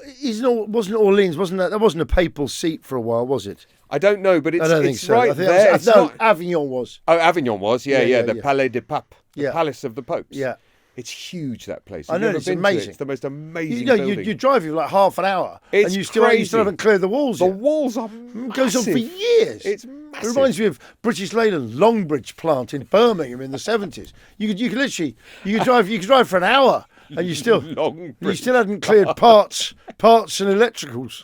wasn't Orleans? That wasn't a papal seat for a while, was it? I don't know, but I don't think it's so. right there. Avignon was. Oh, Avignon was, yeah, the yeah. Palais des Papes, the Yeah. Palace of the Popes. Yeah. It's huge, that place. I know, You've it's never been to it. amazing. It's the most amazing You drive for like half an hour, It's and you still crazy. haven't cleared the walls The yet. walls are massive. It goes on for years. It's It massive. reminds me of British Leyland Longbridge plant in Birmingham in the 70s. You could drive for an hour, and you still hadn't cleared parts and electricals.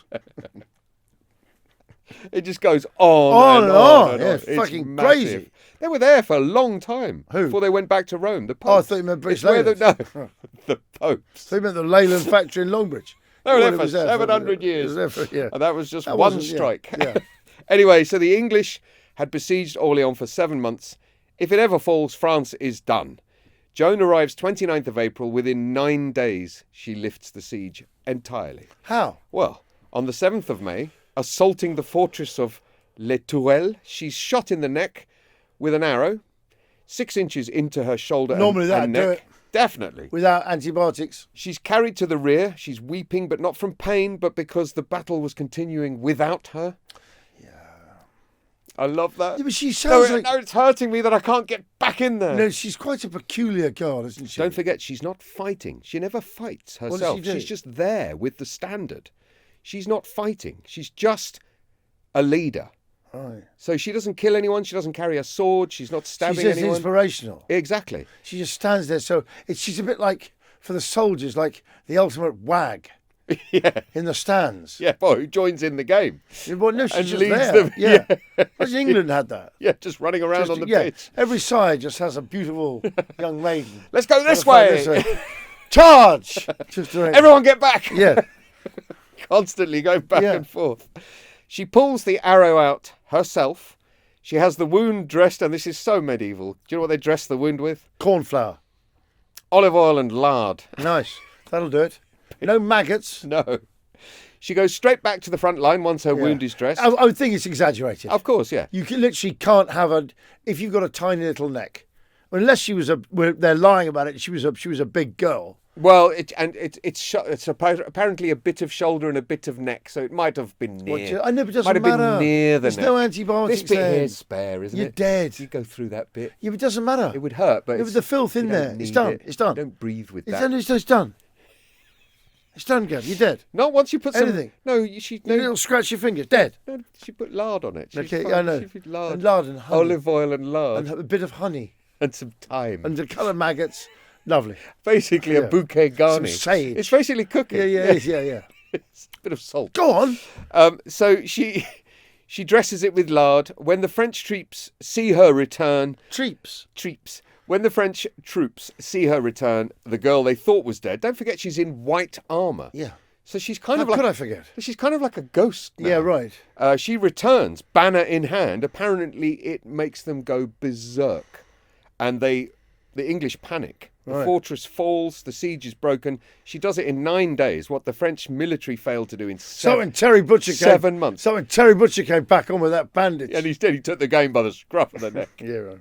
It just goes on and on. Yeah, It's fucking massive. crazy. They were there for a long time. Who? Before they went back to Rome. The Popes. Oh, I thought you meant British It's where Leyland. the Popes. So you meant the Leyland factory in Longbridge. They were Well, there it for was there 700 it years. was there for, yeah. And that was just That one wasn't- yeah, strike. yeah. Anyway, so the English had besieged Orléans for 7 months. If it ever falls, France is done. Joan arrives 29th of April. Within 9 days, she lifts the siege entirely. How? Well, on the 7th of May, assaulting the fortress of Les Tourelles, she's shot in the neck with an arrow, 6 inches into her shoulder Normally and that'd do neck. it. Definitely. Without antibiotics. She's carried to the rear. She's weeping, but not from pain, but because the battle was continuing without her. Yeah. I love that. Yeah, but she sounds like... No, it's hurting me that I can't get back in there. No, she's quite a peculiar girl, isn't she? Don't forget, she's not fighting. She never fights does herself. she do? She's just there with the standard. She's not fighting. She's just a leader. Right. So she doesn't kill anyone. She doesn't carry a sword. She's not stabbing She's just anyone. inspirational. Exactly. She just stands there. So she's a bit like, for the soldiers, like the ultimate wag Yeah. in the stands. Yeah, boy, who joins in the game. Well, no, she's And just leads there. them. Yeah. Yeah. Imagine England had that. Yeah, just running around Just- on the yeah, pitch. every side just has a beautiful young maiden. Let's go this Let's go way. Charge! Just direct. Everyone get back. Yeah. Constantly going back Yeah. and forth. She pulls the arrow out herself. She has the wound dressed, and this is so medieval. Do you know what they dress the wound with? Cornflour. Olive oil and lard. Nice. That'll do it. No maggots. No. She goes straight back to the front line once her Yeah. wound is dressed. I would think it's exaggerated. Of course, yeah. Literally can't have if you've got a they're unless she was they're lying about it. She was a big girl. Well, it's apparently a bit of shoulder and a bit of neck, so it might have been near. I know, but it doesn't might have matter. been near the There's neck. no antibiotics This bit there. here is spare, isn't You're it? dead. You go through that bit. Yeah, but it doesn't matter. It would hurt, but There was the filth in you don't there. It's need done. it. It's done. You don't breathe with It's that. done. It's done. It's done, Gav. You're dead. Not once you put some. Anything. No, You'll scratch your finger. Dead. no, she put lard on it. She's Okay, fine. I know. She put lard. And lard and honey. Olive oil and lard. And a bit of honey. And some thyme. And the colour maggots. Lovely. Basically a Yeah. bouquet garnish. Some sage. It's basically cooking. Yeah. It's a bit of salt. Go on. So she dresses it with lard. When the French troops see her return, when the French troops see her return, the girl they thought was dead. Don't forget, she's in white armour. Yeah. So she's kind How of like. could I forget? She's kind of like a ghost now. Yeah, right. She returns, banner in hand. Apparently, it makes them go berserk, and the English panic. The Right. fortress falls. The siege is broken. She does it in 9 days. What the French military failed to do in So when Terry Butcher 7 months. So when Terry Butcher came back on with that bandage. And he did. He took the game by the scruff of the neck. Yeah, right.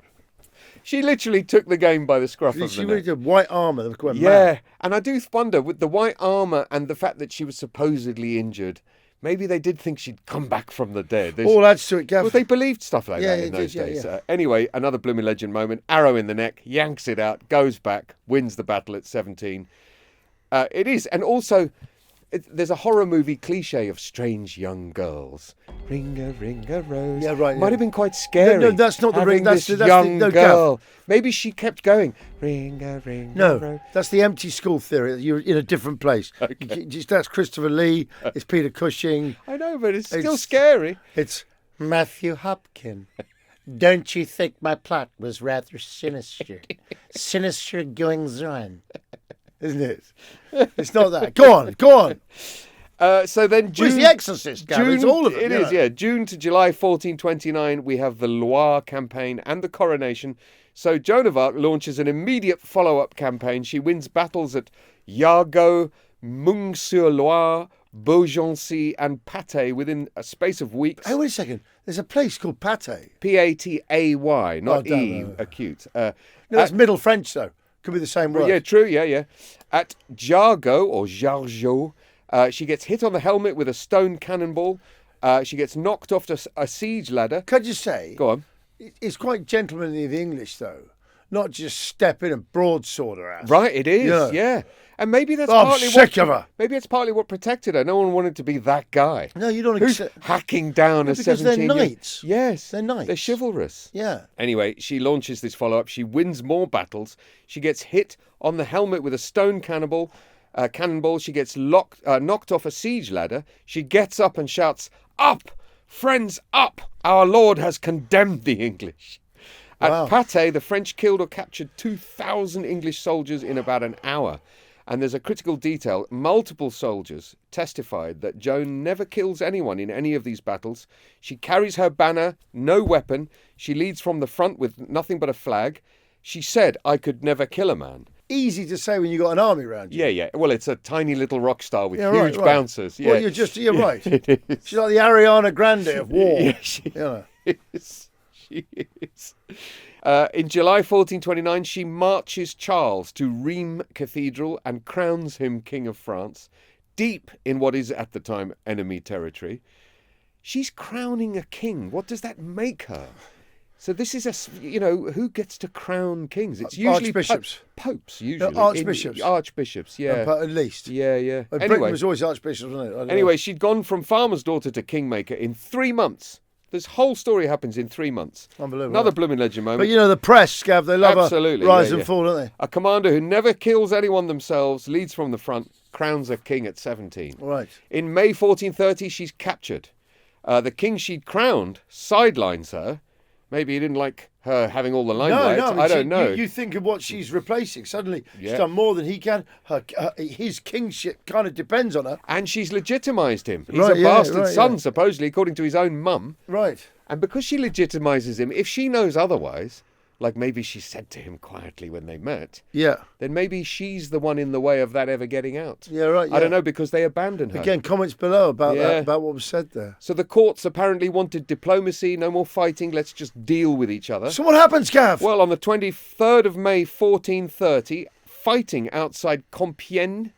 She literally took the game by the scruff of She the really neck. did white armour. That was quite Yeah, mad. and I do wonder, with the white armour and the fact that she was supposedly injured, maybe they did think she'd come back from the dead. All adds to it, Gav. Well, they believed stuff like Yeah, that they in those did, yeah, days. yeah. Anyway, another Bloomin Legend moment. Arrow in the neck, yanks it out, goes back, wins the battle at 17. It is. And also, there's a horror movie cliche of strange young girls. Ring a rose. Yeah, right, Might yeah. have been quite scary. No, that's not the having ring. That's this the young no, girl. Gav. Maybe she kept going. Ring a rose. No, that's the empty school theory. You're in a different place. Okay. That's Christopher Lee. It's Peter Cushing. I know, but it's still scary. It's Matthew Hopkins. Don't you think my plot was rather sinister? Sinister goings on. Isn't it? It's not that. Go on. So then June... Where's The Exorcist, Gav? It's all of it. It is, yeah. June to July 1429, we have the Loire campaign and the Coronation. So Joan of Arc launches an immediate follow-up campaign. She wins battles at Yargeau, Meung-sur-Loire, Beaugency and Patay within a space of weeks. Hey, wait a second. There's a place called Patay. Patay, not E, no. acute. No, that's Middle French, though. Could be the same word. Yeah, true, yeah. At Jargeau, or Jargeau, she gets hit on the helmet with a stone cannonball. She gets knocked off a siege ladder. Could you say? Go on. It's quite gentlemanly of the English, though. Not just step in and broadsword her ass. Right, it is, yeah. And maybe that's I'm partly sick of her. Maybe it's partly what protected her. No one wanted to be that guy. No, you don't Who's accept. hacking down a 17-year-old. Because they're knights. Yes. They're knights. They're chivalrous. Yeah. Anyway, she launches this follow-up. She wins more battles. She gets hit on the helmet with a stone cannonball. She gets knocked off a siege ladder. She gets up and shouts, "Up! Friends, up! Our Lord has condemned the English." Wow. At Patay, the French killed or captured 2,000 English soldiers in about an hour. And there's a critical detail. Multiple soldiers testified that Joan never kills anyone in any of these battles. She carries her banner, no weapon. She leads from the front with nothing but a flag. She said, "I could never kill a man." Easy to say when you got an army around you. Yeah. Well, it's a tiny little rock star with Yeah, huge right. bouncers. Yeah. Well, you're right. It is. She's like the Ariana Grande of war. Yeah, she Yeah. is. She is. In July 1429, she marches Charles to Rheims Cathedral and crowns him King of France, deep in what is at the time enemy territory. She's crowning a king. What does that make her? So this is who gets to crown kings? It's usually Archbishops. popes, usually. Archbishops. Archbishops, yeah. But at least. Yeah. Britain was always archbishops, wasn't it? I don't know. Anyway, she'd gone from farmer's daughter to kingmaker in 3 months. This whole story happens in 3 months. Unbelievable. Another Bloomin Legend moment. But you know, the press, Gav, they love Absolutely, a rise yeah. and fall, don't they? A commander who never kills anyone themselves, leads from the front, crowns a king at 17. Right. In May 1430, she's captured. The king she'd crowned sidelines her. Maybe he didn't like her having all the limelight. No, I don't know. You think of what she's replacing. Suddenly, Yeah. she's done more than he can. His kingship kind of depends on her. And she's legitimised him. He's Right, a yeah, bastard right, son, yeah. supposedly, according to his own mum. Right. And because she legitimises him, if she knows otherwise, like maybe she said to him quietly when they met, Yeah. then maybe she's the one in the way of that ever getting out. Yeah, right. I don't yeah. know, because they abandoned her. Again, comments below about Yeah. that, about what was said there. So the courts apparently wanted diplomacy, no more fighting, let's just deal with each other. So what happens, Gav? Well, on the 23rd of May 1430, fighting outside Compiègne,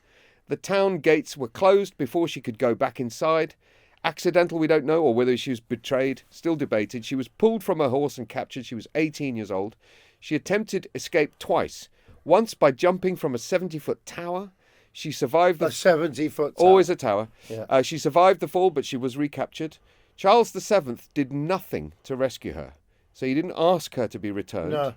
the town gates were closed before she could go back inside. Accidental, we don't know, or whether she was betrayed, still debated. She was pulled from her horse and captured. She was 18 years old. She attempted escape twice. Once by jumping from a 70-foot tower. She survived the... A 70-foot tower. Always a tower. Yeah. She survived the fall, but she was recaptured. Charles VII did nothing to rescue her. So he didn't ask her to be returned. No.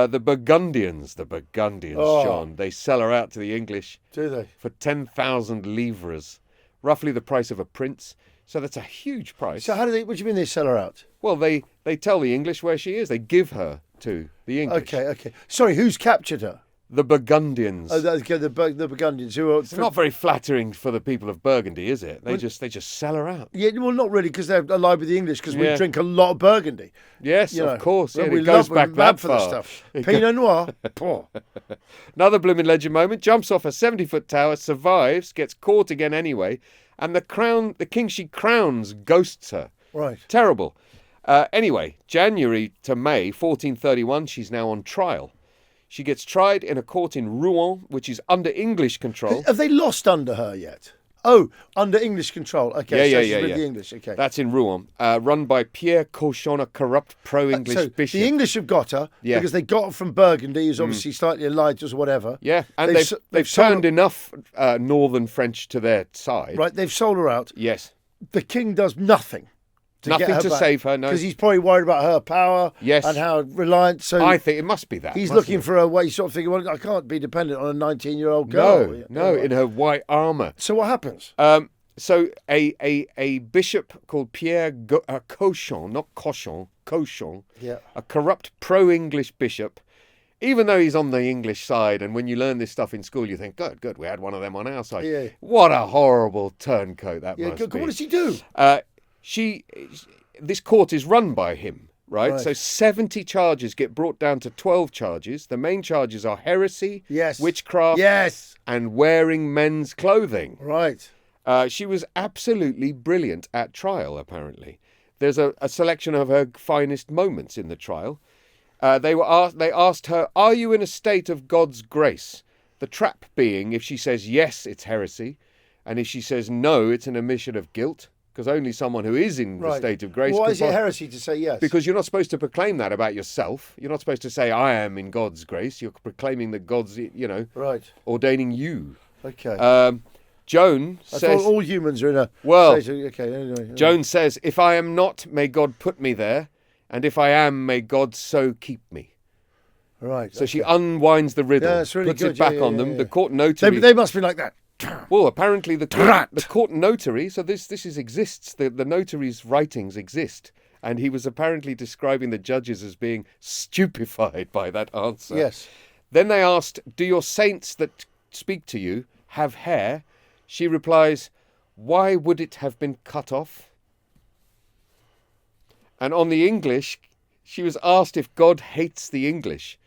The Burgundians, Oh. John, they sell her out to the English Do they? for 10,000 livres, roughly the price of a prince. So that's a huge price. So what do you mean they sell her out? Well, they tell the English where she is. They give her to the English. Okay. Sorry, who's captured her? The Burgundians. Oh, the Burgundians who are... It's not very flattering for the people of Burgundy, is it? They just sell her out. Yeah, well, not really, because they're allied with the English, because we Yeah. drink a lot of Burgundy. Yes, You know, of course. Yeah, we it goes love, back we're that mad for the far. stuff. Pinot Noir. Poor. Another Bloomin Legend moment. Jumps off a 70-foot tower, survives, gets caught again anyway, and the king she crowns ghosts her. Right. Terrible. Anyway, January to May 1431, she's now on trial. She gets tried in a court in Rouen, which is under English control. Have they lost under her yet? Oh, under English control. Okay, Yeah, she's with yeah. the English. Okay. That's in Rouen, run by Pierre Cochon, a corrupt pro-English So bishop. the English have got her because they got her from Burgundy, who's obviously slightly allied to us or whatever. Yeah, and they've sold turned her, enough northern French to their side. right. They've sold her out. Yes. The king does nothing. Nothing to save her, no. Because he's probably worried about her power. Yes. And how reliant. So I think it must be that. he's mustn't looking it? for a way. He's sort of thinking, well, I can't be dependent on a 19-year-old girl. No, in her white armour. So what happens? So a bishop called Pierre Cochon, not Cochon, Cochon, a corrupt pro-English bishop, even though he's on the English side, and when you learn this stuff in school, you think, good, we had one of them on our side. Yeah. What a horrible turncoat that must be. What does he do? This court is run by him, right? So 70 charges get brought down to 12 charges. The main charges are heresy, witchcraft, and wearing men's clothing. Right. She was absolutely brilliant at trial, apparently. There's a selection of her finest moments in the trial. They asked her, "Are you in a state of God's grace?" The trap being, if she says yes, it's heresy, and if she says no, it's an admission of guilt, because only someone who is in the state of grace. Why is it heresy to say yes? Because you're not supposed to proclaim that about yourself. You're not supposed to say, "I am in God's grace." You're proclaiming that God's, ordaining you. Okay. Joan says, I thought all humans are in a state of, anyway. Joan says, "If I am not, may God put me there, and if I am, may God so keep me." Right. So she unwinds the riddle, that's really puts good. it back on them. Yeah. The court notary. They must be like that. Well, apparently the court notary. So this exists. The notary's writings exist, and he was apparently describing the judges as being stupefied by that answer. Yes. Then they asked, "Do your saints that speak to you have hair?" She replies, "Why would it have been cut off?" And on the English, she was asked if God hates the English.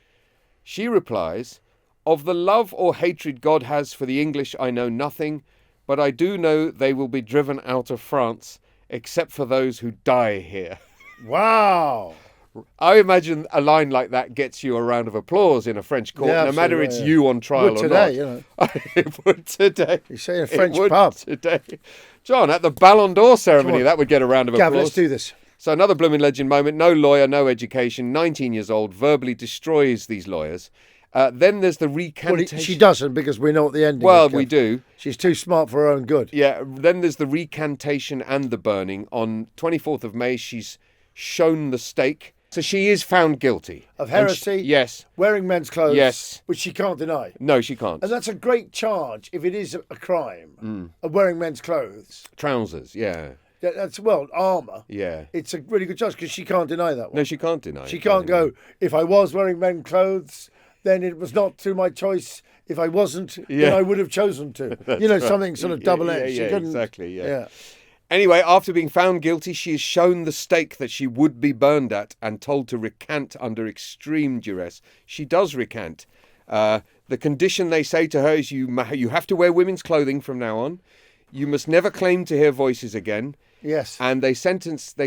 She replies, "Of the love or hatred God has for the English, I know nothing, but I do know they will be driven out of France, except for those who die here." Wow. I imagine a line like that gets you a round of applause in a French court, no matter it's you on trial or not. It would today. You say in a French pub today. John, at the Ballon d'Or ceremony, that would get a round of applause. Gavin, let's do this. So another Bloomin Legend moment. No lawyer, no education, 19 years old, verbally destroys these lawyers. Then there's the recantation. Well, she doesn't, because we know what the ending is. Well, we do. She's too smart for her own good. Yeah, then there's the recantation and the burning. On 24th of May, she's shown the stake. So she is found guilty. Of heresy? Yes. Wearing men's clothes? Yes. Which she can't deny? No, she can't. And that's a great charge if it is a crime of wearing men's clothes. Trousers, yeah. That's, armour. Yeah. It's a really good charge because she can't deny that one. No, she can't deny She it. can't go, if I was wearing men's clothes, then it was not through my choice. If I wasn't, then I would have chosen to. Something sort of double-edged. Yeah, exactly, yeah. Anyway, after being found guilty, she is shown the stake that she would be burned at and told to recant under extreme duress. She does recant. The condition, they say to her, is you have to wear women's clothing from now on. You must never claim to hear voices again. Yes. And they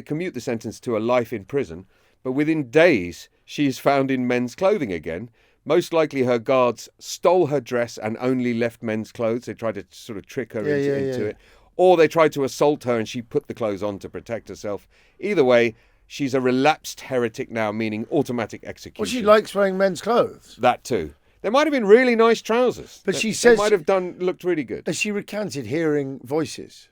commute the sentence to a life in prison. But within days, she is found in men's clothing again. Most likely her guards stole her dress and only left men's clothes. They tried to sort of trick her into it. Or they tried to assault her and she put the clothes on to protect herself. Either way, she's a relapsed heretic now, meaning automatic execution. Well, she likes wearing men's clothes. That too. There might have been really nice trousers. But she says... They might have looked really good. Has she recanted hearing voices?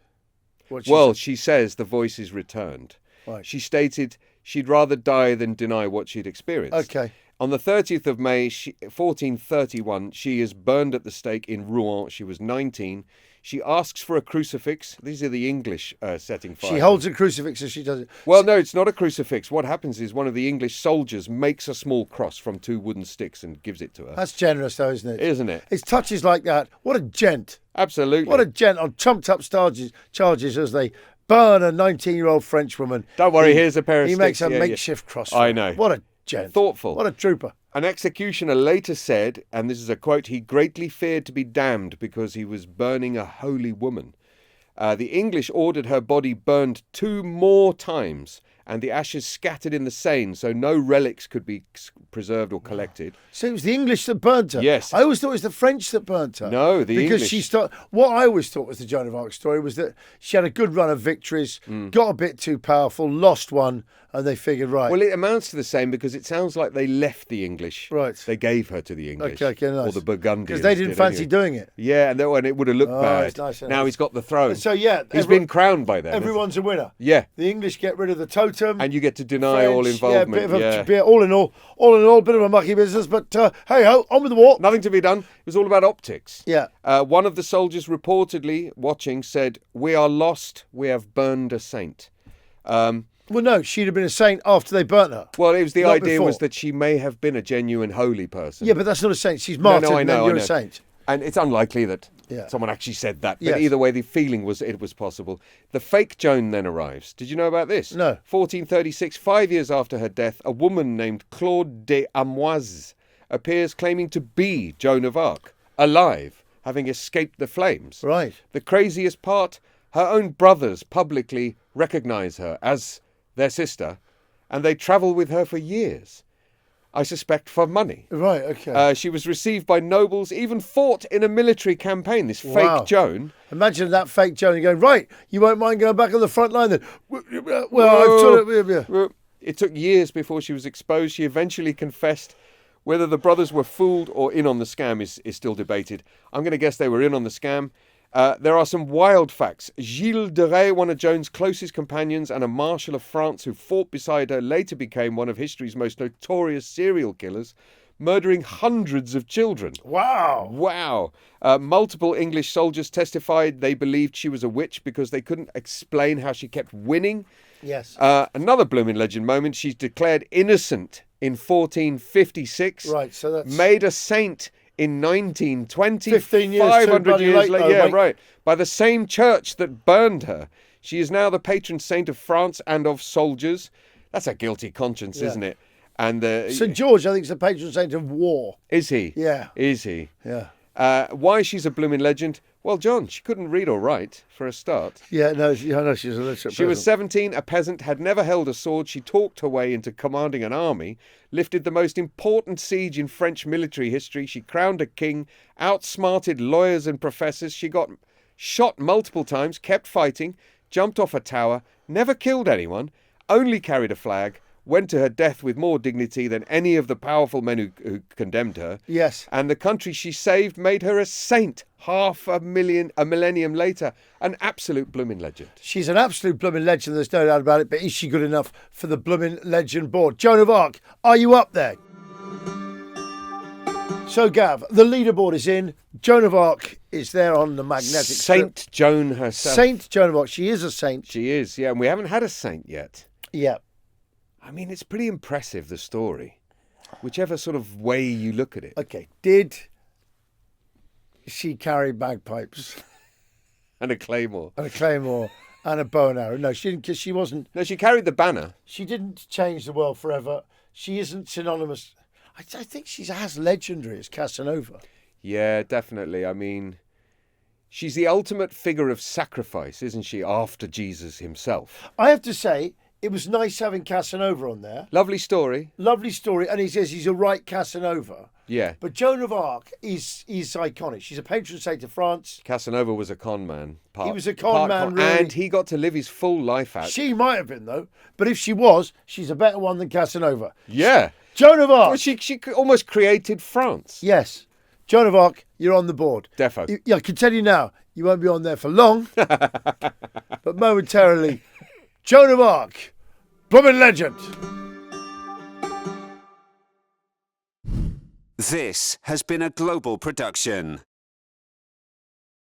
She says the voices returned. Right. She stated she'd rather die than deny what she'd experienced. Okay. On the 30th of May, 1431, she is burned at the stake in Rouen. She was 19. She asks for a crucifix. These are the English setting fire. She holds a crucifix as she does it. Well, no, it's not a crucifix. What happens is one of the English soldiers makes a small cross from 2 wooden sticks and gives it to her. That's generous, though, isn't it? Isn't it? It's touches like that. What a gent. Absolutely. What a gent on trumped-up charges as they burn a 19-year-old French woman. Don't worry, here's a pair of sticks. He makes a makeshift cross. I know. What a gent. Thoughtful. What a trooper. An executioner later said, and this is a quote, he greatly feared to be damned because he was burning a holy woman. The English ordered her body burned 2 more times and the ashes scattered in the Seine, so no relics could be preserved or collected. So it was the English that burnt her? Yes. I always thought it was the French that burnt her. No, the because English. What I always thought was the Joan of Arc story was that she had a good run of victories, got a bit too powerful, lost one, and they figured, right. Well, it amounts to the same because it sounds like they left the English. Right. They gave her to the English. Okay, nice. Or the Burgundians. Because they didn't fancy doing it. Yeah, and it would have looked bad. It's nice, now nice. He's got the throne. So, yeah. He's been crowned by then. Everyone's a winner. Yeah. The English get rid of the totem. And you get to deny all French, involvement. All in all, bit of a mucky business, but hey ho, on with the war. Nothing to be done. It was all about optics. Yeah. One of the soldiers reportedly watching said, "We are lost. We have burned a saint." Well, no, she'd have been a saint after they burnt her. Well, it was the Not idea before. was that she may have been a genuine holy person. Yeah, but that's not a saint. She's martyred, I and then know. you're a saint. And it's unlikely that Yeah. someone actually said that. But Yes. either way, the feeling was it was possible. The fake Joan then arrives. Did you know about this? No. 1436, 5 years after her death, a woman named Claude de Amoise appears claiming to be Joan of Arc, alive, having escaped the flames. Right. The craziest part, her own brothers publicly recognise her as their sister, and they travel with her for years. I suspect for money. Right, okay. She was received by nobles, even fought in a military campaign, this Wow. fake Joan. Imagine that fake Joan going, right, you won't mind going back on the front line then? Well, Whoa. I've sort of... It took years before she was exposed. She eventually confessed. Whether the brothers were fooled or in on the scam is still debated. I'm going to guess they were in on the scam. There are some wild facts. Gilles de Rais, one of Joan's closest companions and a marshal of France who fought beside her, later became one of history's most notorious serial killers, murdering hundreds of children. Wow. Wow. Multiple English soldiers testified they believed she was a witch because they couldn't explain how she kept winning. Yes. Another Bloomin Legend moment, she's declared innocent in 1456. Right, so that's... Made a saint in 1920, 15 years 500 too years late, later. though, Yeah, mate. right. By the same church that burned her. She is now the patron saint of France and of soldiers. That's a guilty conscience, Yeah. isn't it? And St. George, I think, is the patron saint of war. is he? Yeah. Is he? Yeah. Why she's a Bloomin Legend? Well, John, she couldn't read or write, for a start. Yeah, no, I know she's a literate She was peasant. 17, a peasant, had never held a sword. She talked her way into commanding an army, lifted the most important siege in French military history. She crowned a king, outsmarted lawyers and professors. She got shot multiple times, kept fighting, jumped off a tower, never killed anyone, only carried a flag, went to her death with more dignity than any of the powerful men who condemned her. Yes. And the country she saved made her a saint a millennium later. An absolute Bloomin Legend. She's an absolute Bloomin Legend, there's no doubt about it, but is she good enough for the Bloomin Legend board? Joan of Arc, are you up there? So, Gav, the leaderboard is in. Joan of Arc is there on the magnetic Saint strip. Joan herself. Saint Joan of Arc. She is a saint. She is, yeah. And we haven't had a saint yet. Yeah. I mean, it's pretty impressive, the story. Whichever sort of way you look at it. Okay. Did she carry bagpipes And a claymore. and a claymore and a bow and arrow? No, she didn't, because she wasn't. No, she carried the banner. She didn't change the world forever. She isn't synonymous. I think she's as legendary as Casanova. Yeah, definitely. I mean, she's the ultimate figure of sacrifice, isn't she, after Jesus himself? I have to say, it was nice having Casanova on there. Lovely story. Lovely story, and he says he's a right Casanova. Yeah. But Joan of Arc is iconic. She's a patron saint of France. Casanova was a con man. He was a con man, really. And he got to live his full life out. She might have been, though. But if she was, she's a better one than Casanova. Yeah. Joan of Arc. Well, she almost created France. Yes. Joan of Arc, you're on the board. Defo. I can tell you now, you won't be on there for long. But momentarily, Joan of Arc, Bloomin Legend. This has been a global production.